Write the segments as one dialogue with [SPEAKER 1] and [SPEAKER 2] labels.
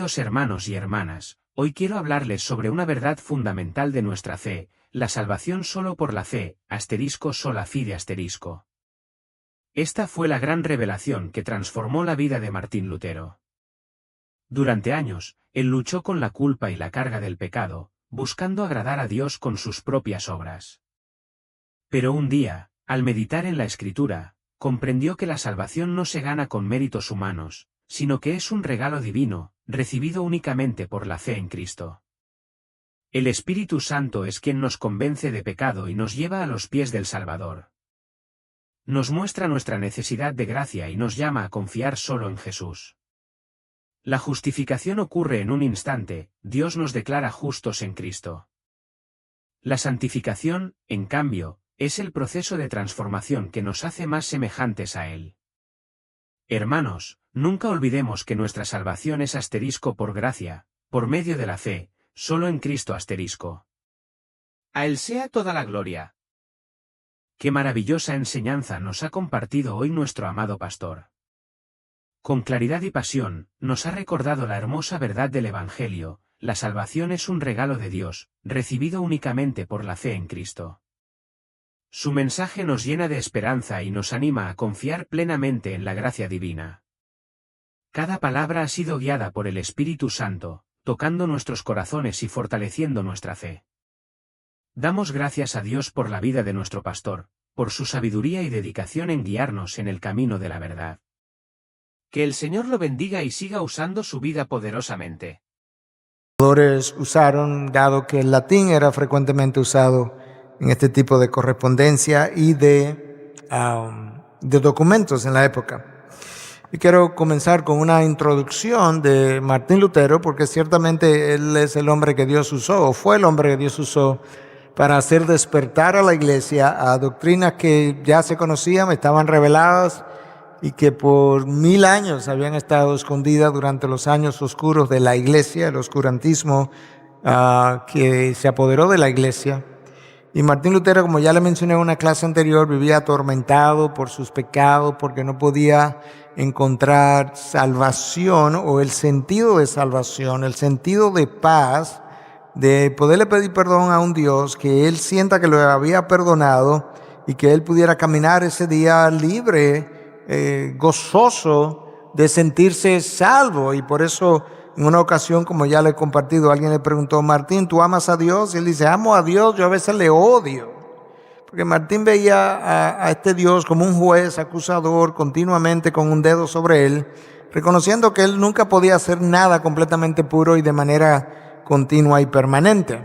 [SPEAKER 1] Queridos hermanos y hermanas, hoy quiero hablarles sobre una verdad fundamental de nuestra fe, la salvación solo por la fe, sola fide Esta fue la gran revelación que transformó la vida de Martín Lutero. Durante años, él luchó con la culpa y la carga del pecado, buscando agradar a Dios con sus propias obras. Pero un día, al meditar en la Escritura, comprendió que la salvación no se gana con méritos humanos, sino que es un regalo divino, recibido únicamente por la fe en Cristo. El Espíritu Santo es quien nos convence de pecado y nos lleva a los pies del Salvador. Nos muestra nuestra necesidad de gracia y nos llama a confiar solo en Jesús. La justificación ocurre en un instante, Dios nos declara justos en Cristo. La santificación, en cambio, es el proceso de transformación que nos hace más semejantes a Él. Hermanos, nunca olvidemos que nuestra salvación es por gracia, por medio de la fe, solo en Cristo A Él sea toda la gloria. Qué maravillosa enseñanza nos ha compartido hoy nuestro amado pastor. Con claridad y pasión, nos ha recordado la hermosa verdad del Evangelio: la salvación es un regalo de Dios, recibido únicamente por la fe en Cristo. Su mensaje nos llena de esperanza y nos anima a confiar plenamente en la gracia divina. Cada palabra ha sido guiada por el Espíritu Santo, tocando nuestros corazones y fortaleciendo nuestra fe. Damos gracias a Dios por la vida de nuestro pastor, por su sabiduría y dedicación en guiarnos en el camino de la verdad. Que el Señor lo bendiga y siga usando su vida poderosamente.
[SPEAKER 2] Usaron, dado que el latín era frecuentemente usado en este tipo de correspondencia y de documentos en la época. Y quiero comenzar con una introducción de Martín Lutero, porque ciertamente él es el hombre que Dios usó, o fue el hombre que Dios usó para hacer despertar a la iglesia a doctrinas que ya se conocían, estaban reveladas y que por 1000 años habían estado escondidas durante los años oscuros de la iglesia, el oscurantismo que se apoderó de la iglesia. Y Martín Lutero, como ya le mencioné en una clase anterior, vivía atormentado por sus pecados, porque no podía encontrar salvación o el sentido de salvación, el sentido de paz, de poderle pedir perdón a un Dios que él sienta que lo había perdonado y que él pudiera caminar ese día libre, gozoso de sentirse salvo. Y por eso en una ocasión, como ya le he compartido, alguien le preguntó: Martín, ¿tú amas a Dios? Y él dice: amo a Dios, yo a veces le odio. Porque Martín veía a este Dios como un juez acusador, continuamente con un dedo sobre él, reconociendo que él nunca podía hacer nada completamente puro y de manera continua y permanente.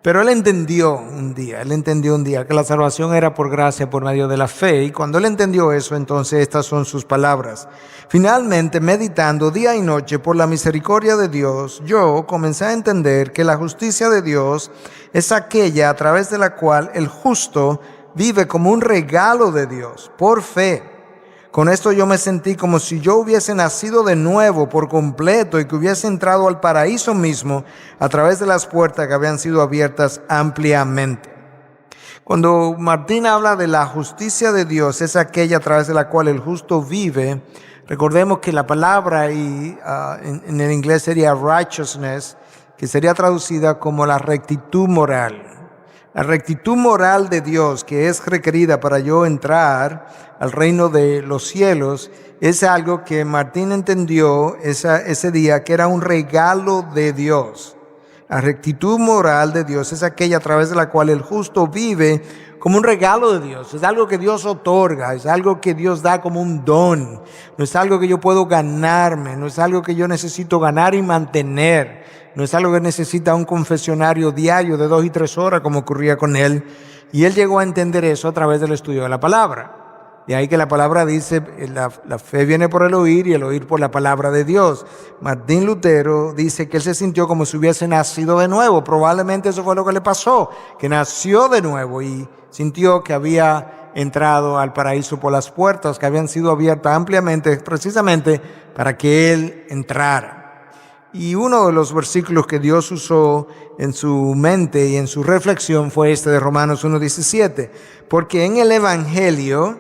[SPEAKER 2] Pero él entendió un día que la salvación era por gracia, por medio de la fe. Y cuando él entendió eso, entonces estas son sus palabras: finalmente, meditando día y noche por la misericordia de Dios, yo comencé a entender que la justicia de Dios es aquella a través de la cual el justo vive como un regalo de Dios, por fe. Con esto yo me sentí como si yo hubiese nacido de nuevo por completo y que hubiese entrado al paraíso mismo a través de las puertas que habían sido abiertas ampliamente. Cuando Martín habla de la justicia de Dios, es aquella a través de la cual el justo vive. Recordemos que la palabra en el inglés sería righteousness, que sería traducida como la rectitud moral. La rectitud moral de Dios, que es requerida para yo entrar al reino de los cielos, es algo que Martín entendió ese día, que era un regalo de Dios. La rectitud moral de Dios es aquella a través de la cual el justo vive como un regalo de Dios. Es algo que Dios otorga, es algo que Dios da como un don. No es algo que yo puedo ganarme, no es algo que yo necesito ganar y mantener. No es algo que necesita un confesionario diario de 2 y 3 horas, como ocurría con él. Y él llegó a entender eso a través del estudio de la palabra. De ahí que la palabra dice: la fe viene por el oír y el oír por la palabra de Dios. Martín Lutero dice que él se sintió como si hubiese nacido de nuevo. Probablemente eso fue lo que le pasó, que nació de nuevo y sintió que había entrado al paraíso por las puertas que habían sido abiertas ampliamente, precisamente para que él entrara. Y uno de los versículos que Dios usó en su mente y en su reflexión fue este de Romanos 1:17, porque en el Evangelio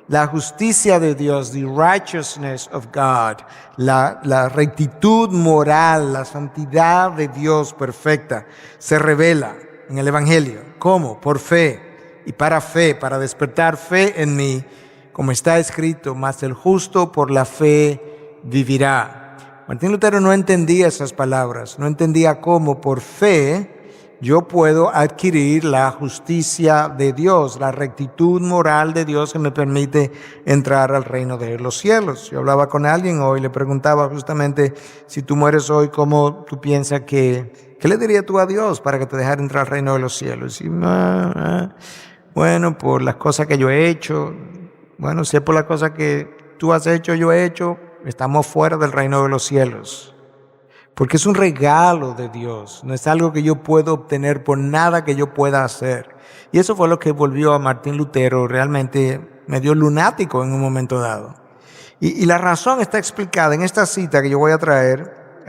[SPEAKER 2] la justicia de Dios, the righteousness of God, la rectitud moral, la santidad de Dios perfecta, se revela en el Evangelio. ¿Cómo? Por fe y para despertar fe en mí, como está escrito, mas el justo por la fe vivirá. Martín Lutero no entendía esas palabras, no entendía cómo por fe yo puedo adquirir la justicia de Dios, la rectitud moral de Dios que me permite entrar al reino de los cielos. Yo hablaba con alguien hoy, le preguntaba justamente, si tú mueres hoy, ¿cómo tú piensas qué le dirías tú a Dios para que te dejara entrar al reino de los cielos? Y, bueno, por las cosas que yo he hecho, bueno, si es por las cosas que tú has hecho, yo he hecho, estamos fuera del reino de los cielos. Porque es un regalo de Dios, no es algo que yo puedo obtener por nada que yo pueda hacer. Y eso fue lo que volvió a Martín Lutero realmente medio lunático en un momento dado. Y la razón está explicada en esta cita que yo voy a traer.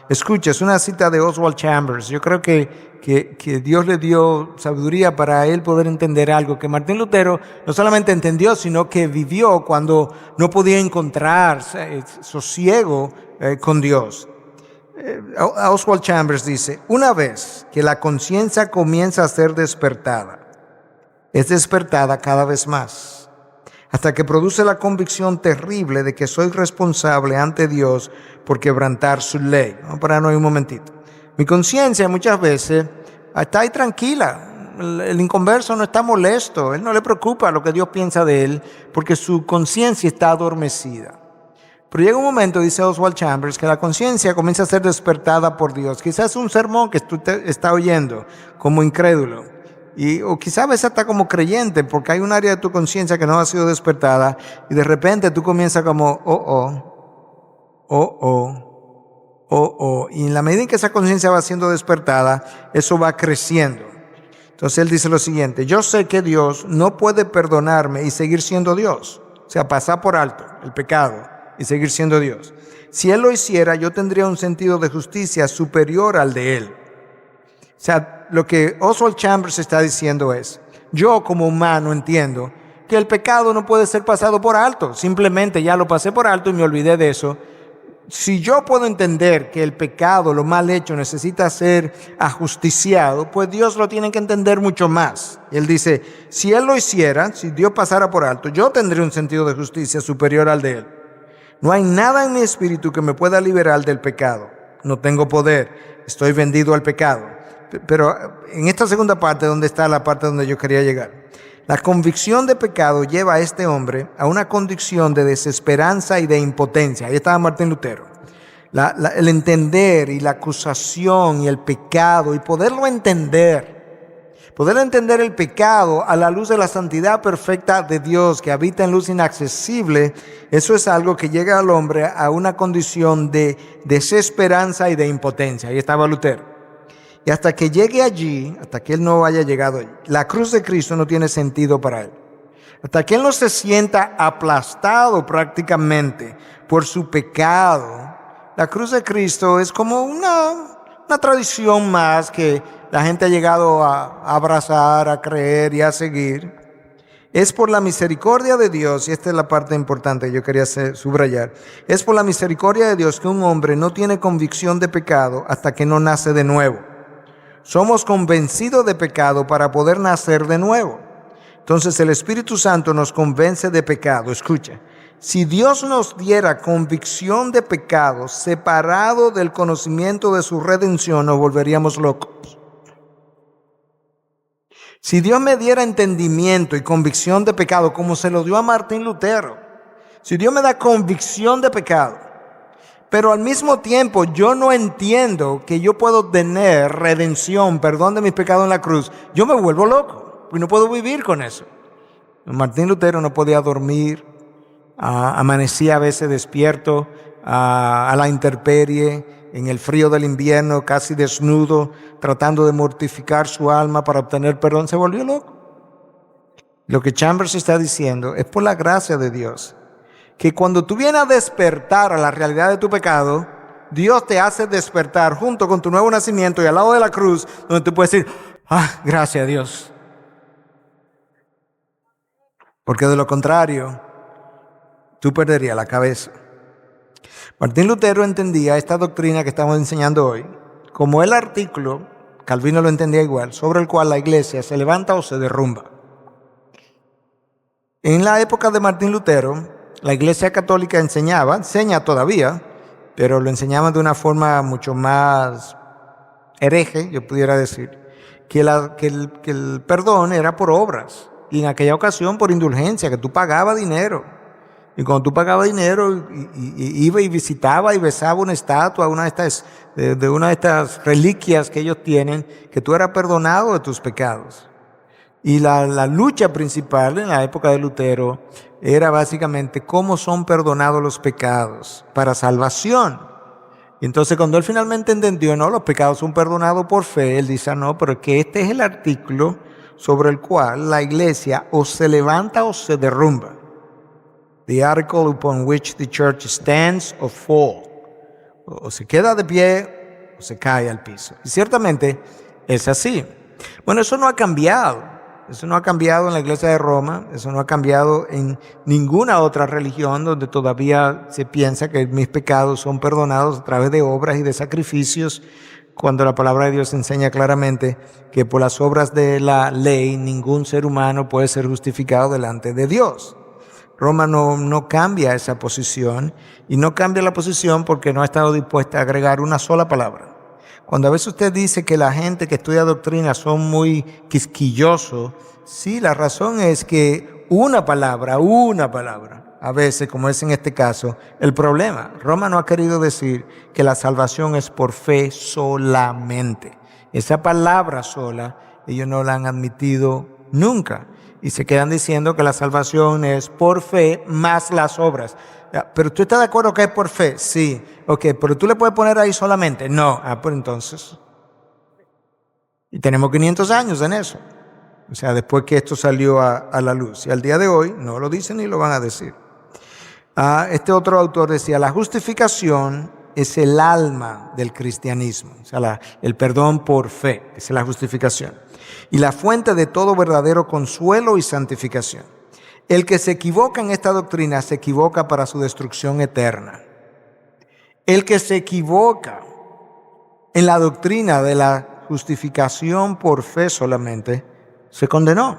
[SPEAKER 2] Escucha, es una cita de Oswald Chambers. Yo creo que Dios le dio sabiduría para él poder entender algo que Martín Lutero no solamente entendió, sino que vivió cuando no podía encontrar sosiego con Dios. Oswald Chambers dice, una vez que la conciencia comienza a ser despertada, es despertada cada vez más, hasta que produce la convicción terrible de que soy responsable ante Dios por quebrantar su ley. Vamos a pararnos ahí un momentito. Mi conciencia muchas veces está ahí tranquila. El inconverso no está molesto, él no le preocupa lo que Dios piensa de él, porque su conciencia está adormecida. Pero llega un momento, dice Oswald Chambers, que la conciencia comienza a ser despertada por Dios. Quizás un sermón que tú estás oyendo como incrédulo, o quizás a veces hasta como creyente, porque hay un área de tu conciencia que no ha sido despertada, y de repente tú comienzas como, y en la medida en que esa conciencia va siendo despertada, eso va creciendo. Entonces él dice lo siguiente: yo sé que Dios no puede perdonarme y seguir siendo Dios, o sea, pasar por alto el pecado y seguir siendo Dios. Si Él lo hiciera, yo tendría un sentido de justicia superior al de Él. O sea, lo que Oswald Chambers está diciendo es, yo como humano entiendo que el pecado no puede ser pasado por alto. Simplemente ya lo pasé por alto y me olvidé de eso. Si yo puedo entender que el pecado, lo mal hecho, necesita ser ajusticiado, pues Dios lo tiene que entender mucho más. Y él dice, si Él lo hiciera, si Dios pasara por alto, yo tendría un sentido de justicia superior al de Él. No hay nada en mi espíritu que me pueda liberar del pecado. No tengo poder. Estoy vendido al pecado. Pero en esta segunda parte, donde está la parte donde yo quería llegar. La convicción de pecado lleva a este hombre a una condición de desesperanza y de impotencia. Ahí estaba Martín Lutero. El entender y la acusación y el pecado y poderlo entender. Poder entender el pecado a la luz de la santidad perfecta de Dios que habita en luz inaccesible, eso es algo que llega al hombre a una condición de desesperanza y de impotencia. Ahí estaba Lutero. Y hasta que llegue allí, hasta que él no haya llegado allí, la cruz de Cristo no tiene sentido para él. Hasta que él no se sienta aplastado prácticamente por su pecado, la cruz de Cristo es como una tradición más que la gente ha llegado a abrazar, a creer y a seguir. Es por la misericordia de Dios, y esta es la parte importante que yo quería subrayar, es por la misericordia de Dios que un hombre no tiene convicción de pecado hasta que no nace de nuevo. Somos convencidos de pecado para poder nacer de nuevo. Entonces el Espíritu Santo nos convence de pecado. Escucha, si Dios nos diera convicción de pecado separado del conocimiento de su redención, nos volveríamos locos. Si Dios me diera entendimiento y convicción de pecado, como se lo dio a Martín Lutero, si Dios me da convicción de pecado, pero al mismo tiempo yo no entiendo que yo puedo tener redención, perdón de mis pecados en la cruz, yo me vuelvo loco y no puedo vivir con eso. Martín Lutero no podía dormir, amanecía a veces despierto a la intemperie, en el frío del invierno, casi desnudo, tratando de mortificar su alma para obtener perdón. Se volvió loco. Lo que Chambers está diciendo es por la gracia de Dios, que cuando tú vienes a despertar a la realidad de tu pecado, Dios te hace despertar junto con tu nuevo nacimiento y al lado de la cruz, donde tú puedes decir, gracias a Dios. porque de lo contrario, tú perderías la cabeza. Martín Lutero entendía esta doctrina que estamos enseñando hoy como el artículo, Calvino lo entendía igual, sobre el cual la iglesia se levanta o se derrumba. En la época de Martín Lutero, la iglesia católica enseña todavía, pero lo enseñaba de una forma mucho más hereje, yo pudiera decir, que el perdón era por obras, y en aquella ocasión por indulgencia, que tú pagabas dinero. Y cuando tú pagabas dinero, iba y visitaba y besaba una estatua, de una de estas reliquias que ellos tienen, que tú eras perdonado de tus pecados. Y la lucha principal en la época de Lutero era básicamente cómo son perdonados los pecados para salvación. Y entonces cuando él finalmente entendió, no, los pecados son perdonados por fe, él dice, no, pero que este es el artículo sobre el cual la iglesia o se levanta o se derrumba. The article upon which the church stands or falls. O se queda de pie o se cae al piso. Y ciertamente es así. Bueno, eso no ha cambiado. Eso no ha cambiado en la iglesia de Roma. Eso no ha cambiado en ninguna otra religión donde todavía se piensa que mis pecados son perdonados a través de obras y de sacrificios, cuando la palabra de Dios enseña claramente que por las obras de la ley ningún ser humano puede ser justificado delante de Dios. Roma no cambia esa posición, y no cambia la posición porque no ha estado dispuesta a agregar una sola palabra. Cuando a veces usted dice que la gente que estudia doctrina son muy quisquillosos, sí, la razón es que una palabra, a veces, como es en este caso, el problema. Roma no ha querido decir que la salvación es por fe solamente. Esa palabra sola, ellos no la han admitido nunca. Y se quedan diciendo que la salvación es por fe más las obras. ¿Pero tú estás de acuerdo que es por fe? Sí. Ok, pero tú le puedes poner ahí solamente. No. Pues entonces. Y tenemos 500 años en eso. O sea, después que esto salió a la luz. Y al día de hoy no lo dicen ni lo van a decir. Este otro autor decía, la justificación es el alma del cristianismo. O sea, el perdón por fe, esa es la justificación. Y la fuente de todo verdadero consuelo y santificación. El que se equivoca en esta doctrina se equivoca para su destrucción eterna. El que se equivoca en la doctrina de la justificación por fe solamente, se condenó.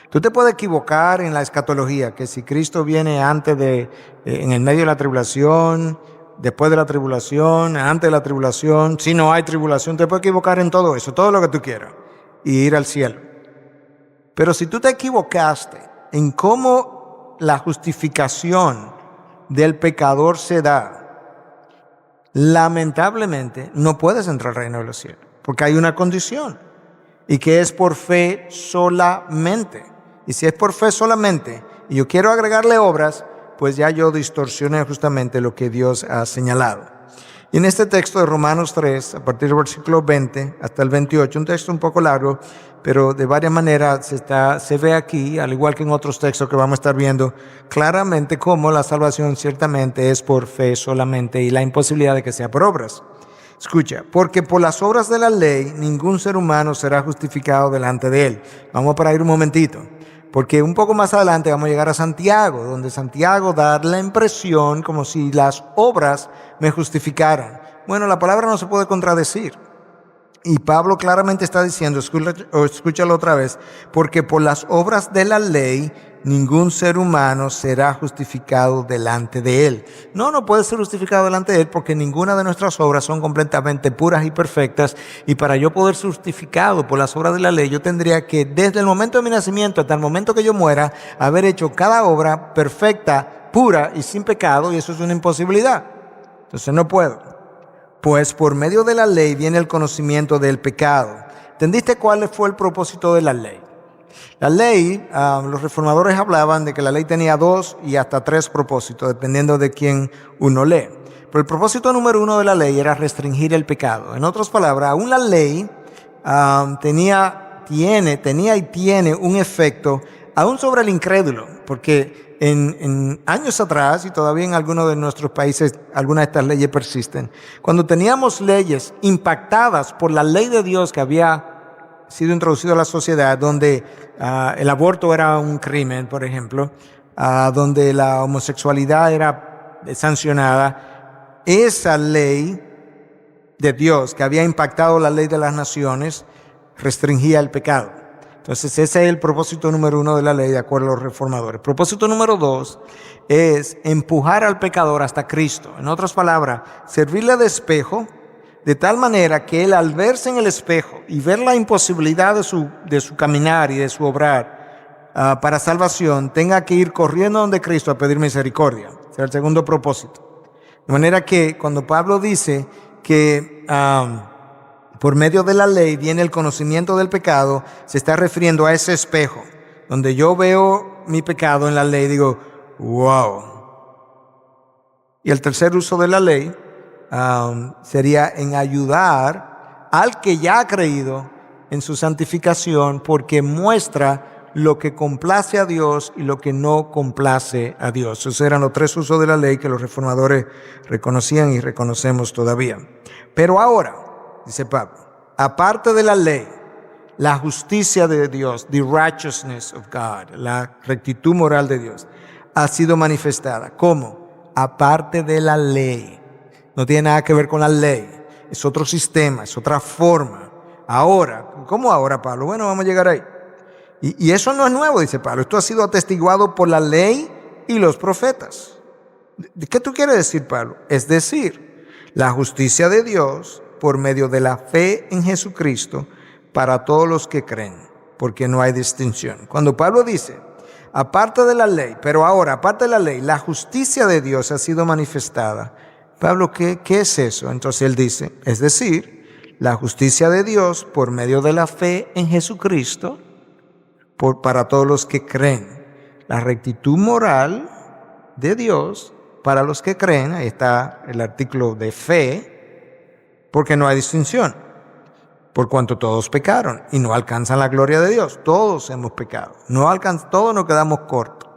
[SPEAKER 2] Tú te puedes equivocar en la escatología, que si Cristo viene en el medio de la tribulación, después de la tribulación, antes de la tribulación, si no hay tribulación, te puedes equivocar en todo eso, todo lo que tú quieras, y ir al cielo. Pero si tú te equivocaste en cómo la justificación del pecador se da, lamentablemente no puedes entrar al reino de los cielos, porque hay una condición, y que es por fe solamente. Y si es por fe solamente, y yo quiero agregarle obras, pues ya yo distorsioné justamente lo que Dios ha señalado. Y en este texto de Romanos 3, a partir del versículo 20 hasta el 28, un texto un poco largo, pero de varias maneras se ve aquí, al igual que en otros textos que vamos a estar viendo, claramente cómo la salvación ciertamente es por fe solamente y la imposibilidad de que sea por obras. Escucha, porque por las obras de la ley ningún ser humano será justificado delante de él. Vamos a parar un momentito, porque un poco más adelante vamos a llegar a Santiago, donde Santiago da la impresión como si las obras me justificaran. Bueno, la palabra no se puede contradecir. Y Pablo claramente está diciendo, escúchalo otra vez, porque por las obras de la ley ningún ser humano será justificado delante de él. No puede ser justificado delante de él porque ninguna de nuestras obras son completamente puras y perfectas. Y para yo poder ser justificado por las obras de la ley, yo tendría que desde el momento de mi nacimiento hasta el momento que yo muera, haber hecho cada obra perfecta, pura y sin pecado, y eso es una imposibilidad. Entonces no puedo. Pues por medio de la ley viene el conocimiento del pecado. ¿Entendiste cuál fue el propósito de la ley? La ley, los reformadores hablaban de que la ley tenía 2 y hasta 3 propósitos, dependiendo de quién uno lee. Pero el propósito número 1 de la ley era restringir el pecado. En otras palabras, aún la ley tenía y tiene un efecto aún sobre el incrédulo, porque en años atrás, y todavía en algunos de nuestros países, algunas de estas leyes persisten. Cuando teníamos leyes impactadas por la ley de Dios que había sido introducido a la sociedad, donde el aborto era un crimen, por ejemplo, donde la homosexualidad era sancionada, esa ley de Dios que había impactado la ley de las naciones restringía el pecado. Entonces ese es el propósito número 1 de la ley, de acuerdo a los reformadores. Propósito número 2 es empujar al pecador hasta Cristo. En otras palabras, servirle de espejo, de tal manera que él, al verse en el espejo y ver la imposibilidad de su caminar y de su obrar para salvación, tenga que ir corriendo donde Cristo a pedir misericordia. Ese es el segundo propósito. De manera que cuando Pablo dice que por medio de la ley viene el conocimiento del pecado, se está refiriendo a ese espejo, donde yo veo mi pecado en la ley y digo, wow. Y el tercer uso de la ley sería en ayudar al que ya ha creído en su santificación, porque muestra lo que complace a Dios y lo que no complace a Dios. Esos eran los 3 usos de la ley que los reformadores reconocían y reconocemos todavía. Pero ahora, dice Pablo, aparte de la ley, la justicia de Dios, the righteousness of God, la rectitud moral de Dios, ha sido manifestada. ¿Cómo? Aparte de la ley. No tiene nada que ver con la ley. Es otro sistema, es otra forma. Ahora, ¿cómo ahora, Pablo? Bueno, vamos a llegar ahí. Y eso no es nuevo, dice Pablo. Esto ha sido atestiguado por la ley y los profetas. ¿Qué tú quieres decir, Pablo? Es decir, la justicia de Dios por medio de la fe en Jesucristo para todos los que creen, porque no hay distinción. Cuando Pablo dice, aparte de la ley, pero ahora, aparte de la ley, la justicia de Dios ha sido manifestada. Pablo, ¿qué es eso? Entonces él dice, es decir, la justicia de Dios por medio de la fe en Jesucristo para todos los que creen. La rectitud moral de Dios para los que creen, ahí está el artículo de fe, porque no hay distinción, por cuanto todos pecaron y no alcanzan la gloria de Dios. Todos hemos pecado, todos nos quedamos cortos.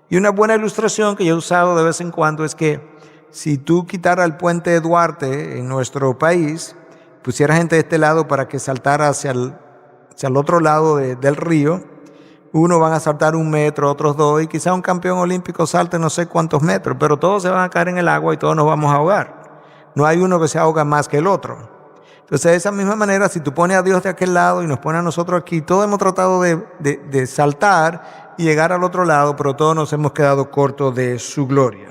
[SPEAKER 2] Y una buena ilustración que yo he usado de vez en cuando es que si tú quitaras el puente de Duarte en nuestro país, pusieras gente de este lado para que saltara hacia el otro lado del río, unos van a saltar 1 metro, otros 2, y quizá un campeón olímpico salte no sé cuántos metros, pero todos se van a caer en el agua y todos nos vamos a ahogar. No hay uno que se ahoga más que el otro. Entonces, de esa misma manera, si tú pones a Dios de aquel lado y nos pones a nosotros aquí, todos hemos tratado de saltar y llegar al otro lado, pero todos nos hemos quedado cortos de su gloria.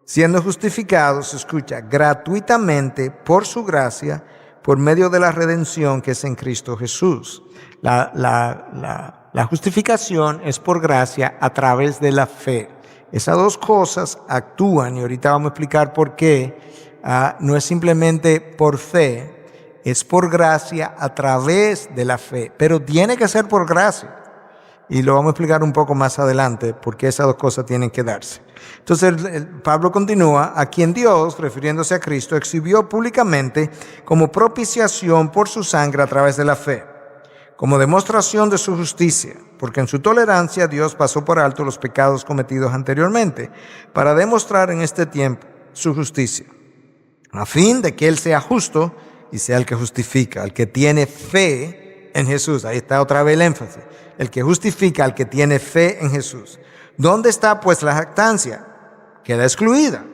[SPEAKER 2] Siendo justificados, escucha, gratuitamente por su gracia, por medio de la redención que es en Cristo Jesús. La justificación es por gracia a través de la fe. Esas dos cosas actúan, y ahorita vamos a explicar por qué. No es simplemente por fe, es por gracia a través de la fe, pero tiene que ser por gracia. Y lo vamos a explicar un poco más adelante, porque esas dos cosas tienen que darse. Entonces Pablo continúa, a quien Dios, refiriéndose a Cristo, exhibió públicamente como propiciación por su sangre a través de la fe, como demostración de su justicia, porque en su tolerancia Dios pasó por alto los pecados cometidos anteriormente, para demostrar en este tiempo su justicia, a fin de que Él sea justo y sea el que justifica, el que tiene fe en Jesús. Ahí está otra vez el énfasis. El que justifica al que tiene fe en Jesús. ¿Dónde está pues la jactancia? Queda excluida.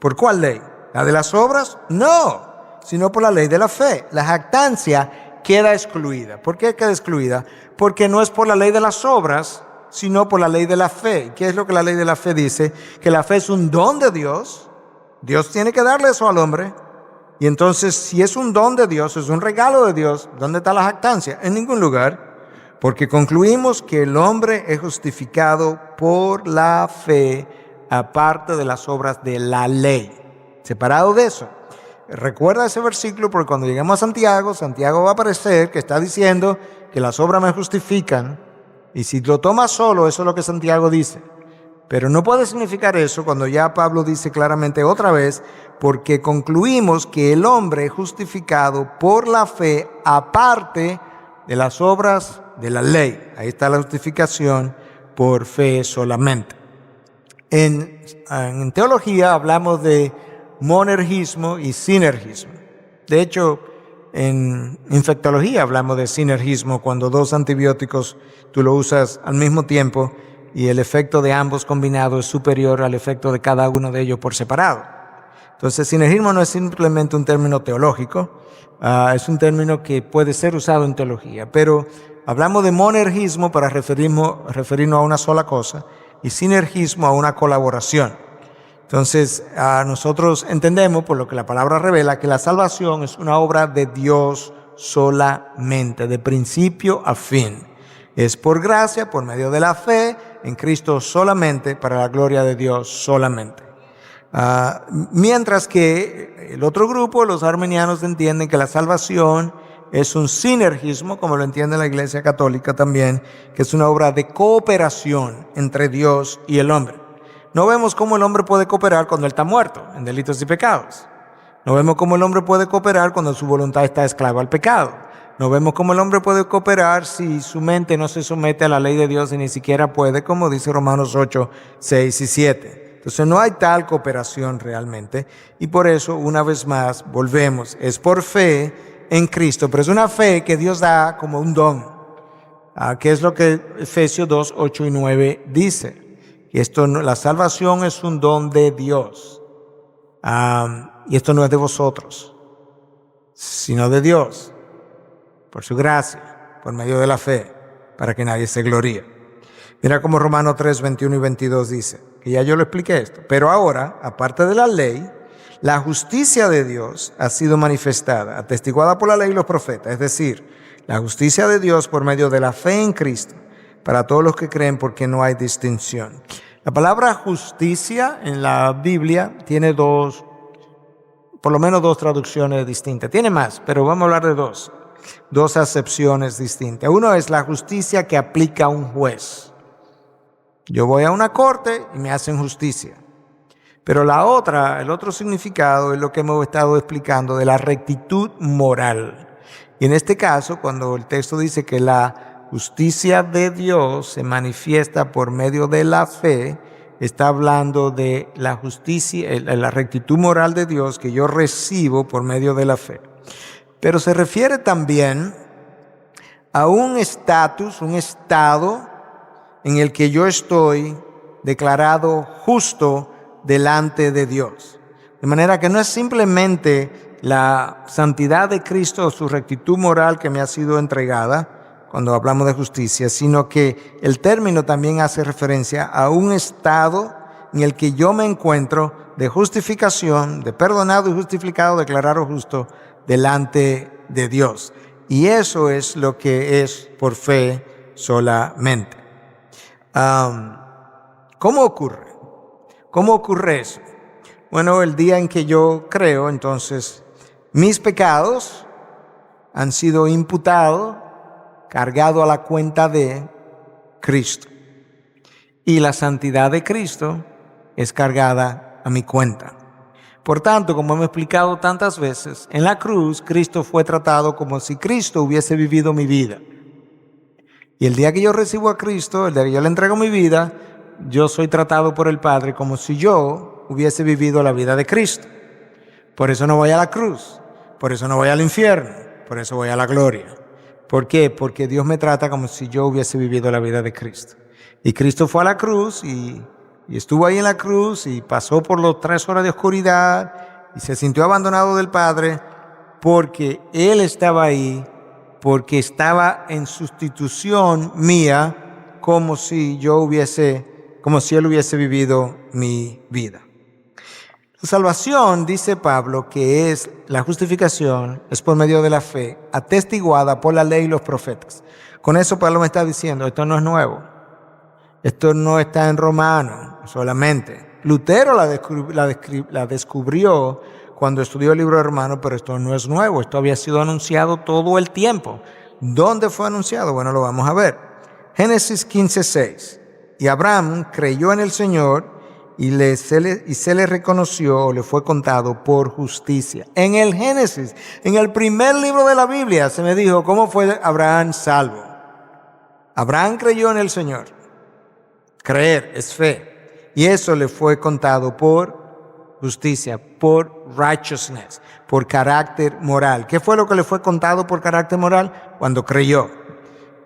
[SPEAKER 2] ¿Por cuál ley? ¿La de las obras? No, sino por la ley de la fe. La jactancia queda excluida. ¿Por qué queda excluida? Porque no es por la ley de las obras, sino por la ley de la fe. ¿Qué es lo que la ley de la fe dice? Que la fe es un don de Dios. Dios tiene que darle eso al hombre. Y entonces, si es un don de Dios, es un regalo de Dios, ¿dónde está la jactancia? En ningún lugar. Porque concluimos que el hombre es justificado por la fe, aparte de las obras de la ley. Separado de eso. Recuerda ese versículo, porque cuando lleguemos a Santiago, Santiago va a aparecer que está diciendo que las obras me justifican. Y si lo tomas solo, eso es lo que Santiago dice. Pero no puede significar eso cuando ya Pablo dice claramente otra vez, porque concluimos que el hombre es justificado por la fe, aparte de las obras de la ley. Ahí está la justificación por fe solamente. En teología hablamos de monergismo y sinergismo. De hecho, en infectología hablamos de sinergismo, cuando dos antibióticos tú lo usas al mismo tiempo y el efecto de ambos combinados es superior al efecto de cada uno de ellos por separado. Entonces, sinergismo no es simplemente un término teológico, es un término que puede ser usado en teología, pero hablamos de monergismo para referirnos a una sola cosa y sinergismo a una colaboración. Entonces, nosotros entendemos, por lo que la palabra revela, que la salvación es una obra de Dios solamente, de principio a fin. Es por gracia, por medio de la fe, en Cristo solamente, para la gloria de Dios solamente. Mientras que el otro grupo, los arminianos, entienden que la salvación es un sinergismo, como lo entiende la Iglesia Católica también, que es una obra de cooperación entre Dios y el hombre. No vemos cómo el hombre puede cooperar cuando él está muerto en delitos y pecados. No vemos cómo el hombre puede cooperar cuando su voluntad está esclava al pecado. No vemos cómo el hombre puede cooperar si su mente no se somete a la ley de Dios y ni siquiera puede, como dice Romanos 8, 6 y 7. Entonces no hay tal cooperación realmente y por eso una vez más volvemos. Es por fe en Cristo, pero es una fe que Dios da como un don. Que es lo que Efesios 2, 8 y 9 dice. Y la salvación es un don de Dios. Y esto no es de vosotros, sino de Dios, por su gracia, por medio de la fe, para que nadie se gloríe. Mira como Romanos 3, 21 y 22 dice, que ya yo lo expliqué esto. Pero ahora, aparte de la ley, la justicia de Dios ha sido manifestada, atestiguada por la ley y los profetas, es decir, la justicia de Dios por medio de la fe en Cristo, para todos los que creen, porque no hay distinción. La palabra justicia en la Biblia tiene por lo menos dos traducciones distintas. Tiene más, pero vamos a hablar de dos acepciones distintas. Uno es la justicia que aplica un juez. Yo voy a una corte y me hacen justicia. Pero el otro significado es lo que hemos estado explicando de la rectitud moral. Y en este caso, cuando el texto dice que la justicia de Dios se manifiesta por medio de la fe, está hablando de la justicia, la rectitud moral de Dios que yo recibo por medio de la fe. Pero se refiere también a un estatus, un estado en el que yo estoy declarado justo delante de Dios. De manera que no es simplemente la santidad de Cristo o su rectitud moral que me ha sido entregada, cuando hablamos de justicia, sino que el término también hace referencia a un estado en el que yo me encuentro de justificación, de perdonado y justificado, declarado justo delante de Dios. Y eso es lo que es por fe solamente. ¿Cómo ocurre? ¿Cómo ocurre eso? Bueno, el día en que yo creo, entonces, mis pecados han sido imputados, cargado a la cuenta de Cristo. Y la santidad de Cristo es cargada a mi cuenta. Por tanto, como hemos explicado tantas veces, en la cruz Cristo fue tratado como si Cristo hubiese vivido mi vida. Y el día que yo recibo a Cristo, el día que yo le entrego mi vida, yo soy tratado por el Padre como si yo hubiese vivido la vida de Cristo. Por eso no voy a la cruz, por eso no voy al infierno, por eso voy a la gloria. ¿Por qué? Porque Dios me trata como si yo hubiese vivido la vida de Cristo. Y Cristo fue a la cruz y estuvo ahí en la cruz y pasó por las 3 horas de oscuridad y se sintió abandonado del Padre porque Él estaba ahí, porque estaba en sustitución mía como si Él hubiese vivido mi vida. La salvación, dice Pablo, que es la justificación, es por medio de la fe, atestiguada por la ley y los profetas. Con eso Pablo me está diciendo, esto no es nuevo. Esto no está en Romanos solamente. Lutero la descubrió cuando estudió el libro de Romanos, pero esto no es nuevo. Esto había sido anunciado todo el tiempo. ¿Dónde fue anunciado? Bueno, lo vamos a ver. Génesis 15:6. Y Abraham creyó en el Señor y se le reconoció o le fue contado por justicia. En el Génesis, en el primer libro de la Biblia, se me dijo cómo fue Abraham salvo. Abraham creyó en el Señor. Creer es fe. Y eso le fue contado por justicia. por righteousness, por carácter moral. ¿Qué fue lo que le fue contado por carácter moral? Cuando creyó.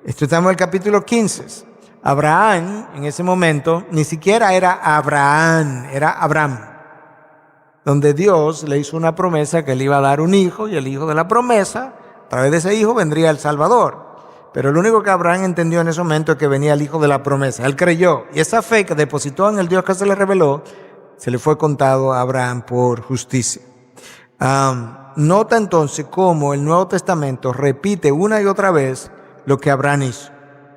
[SPEAKER 2] Esto estamos en el capítulo 15. Abraham, en ese momento, ni siquiera era Abraham, era Abraham, donde Dios le hizo una promesa que le iba a dar un hijo, y el hijo de la promesa, a través de ese hijo vendría el Salvador. Pero lo único que Abraham entendió en ese momento es que venía el hijo de la promesa. Él creyó, y esa fe que depositó en el Dios que se le reveló, se le fue contado a Abraham por justicia. Nota entonces cómo el Nuevo Testamento repite una y otra vez lo que Abraham hizo.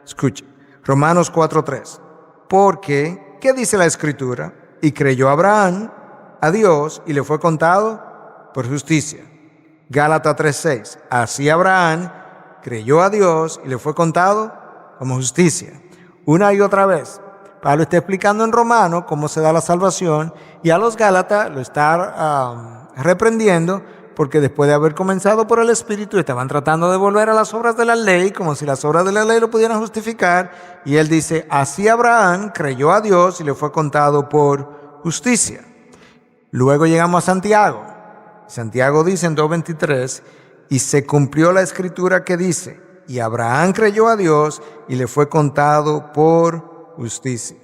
[SPEAKER 2] Escucha, Romanos 4:3. Porque, ¿qué dice la Escritura? Y creyó Abraham a Dios y le fue contado por justicia. Gálatas 3:6. Así Abraham creyó a Dios y le fue contado como justicia. Una y otra vez. Pablo está explicando en Romanos cómo se da la salvación, y a los Gálatas lo está reprendiendo porque después de haber comenzado por el Espíritu estaban tratando de volver a las obras de la ley, como si las obras de la ley lo pudieran justificar. Y él dice, así Abraham creyó a Dios y le fue contado por justicia. Luego llegamos a Santiago. Santiago dice en 2:23, y se cumplió la Escritura que dice, y Abraham creyó a Dios y le fue contado por justicia.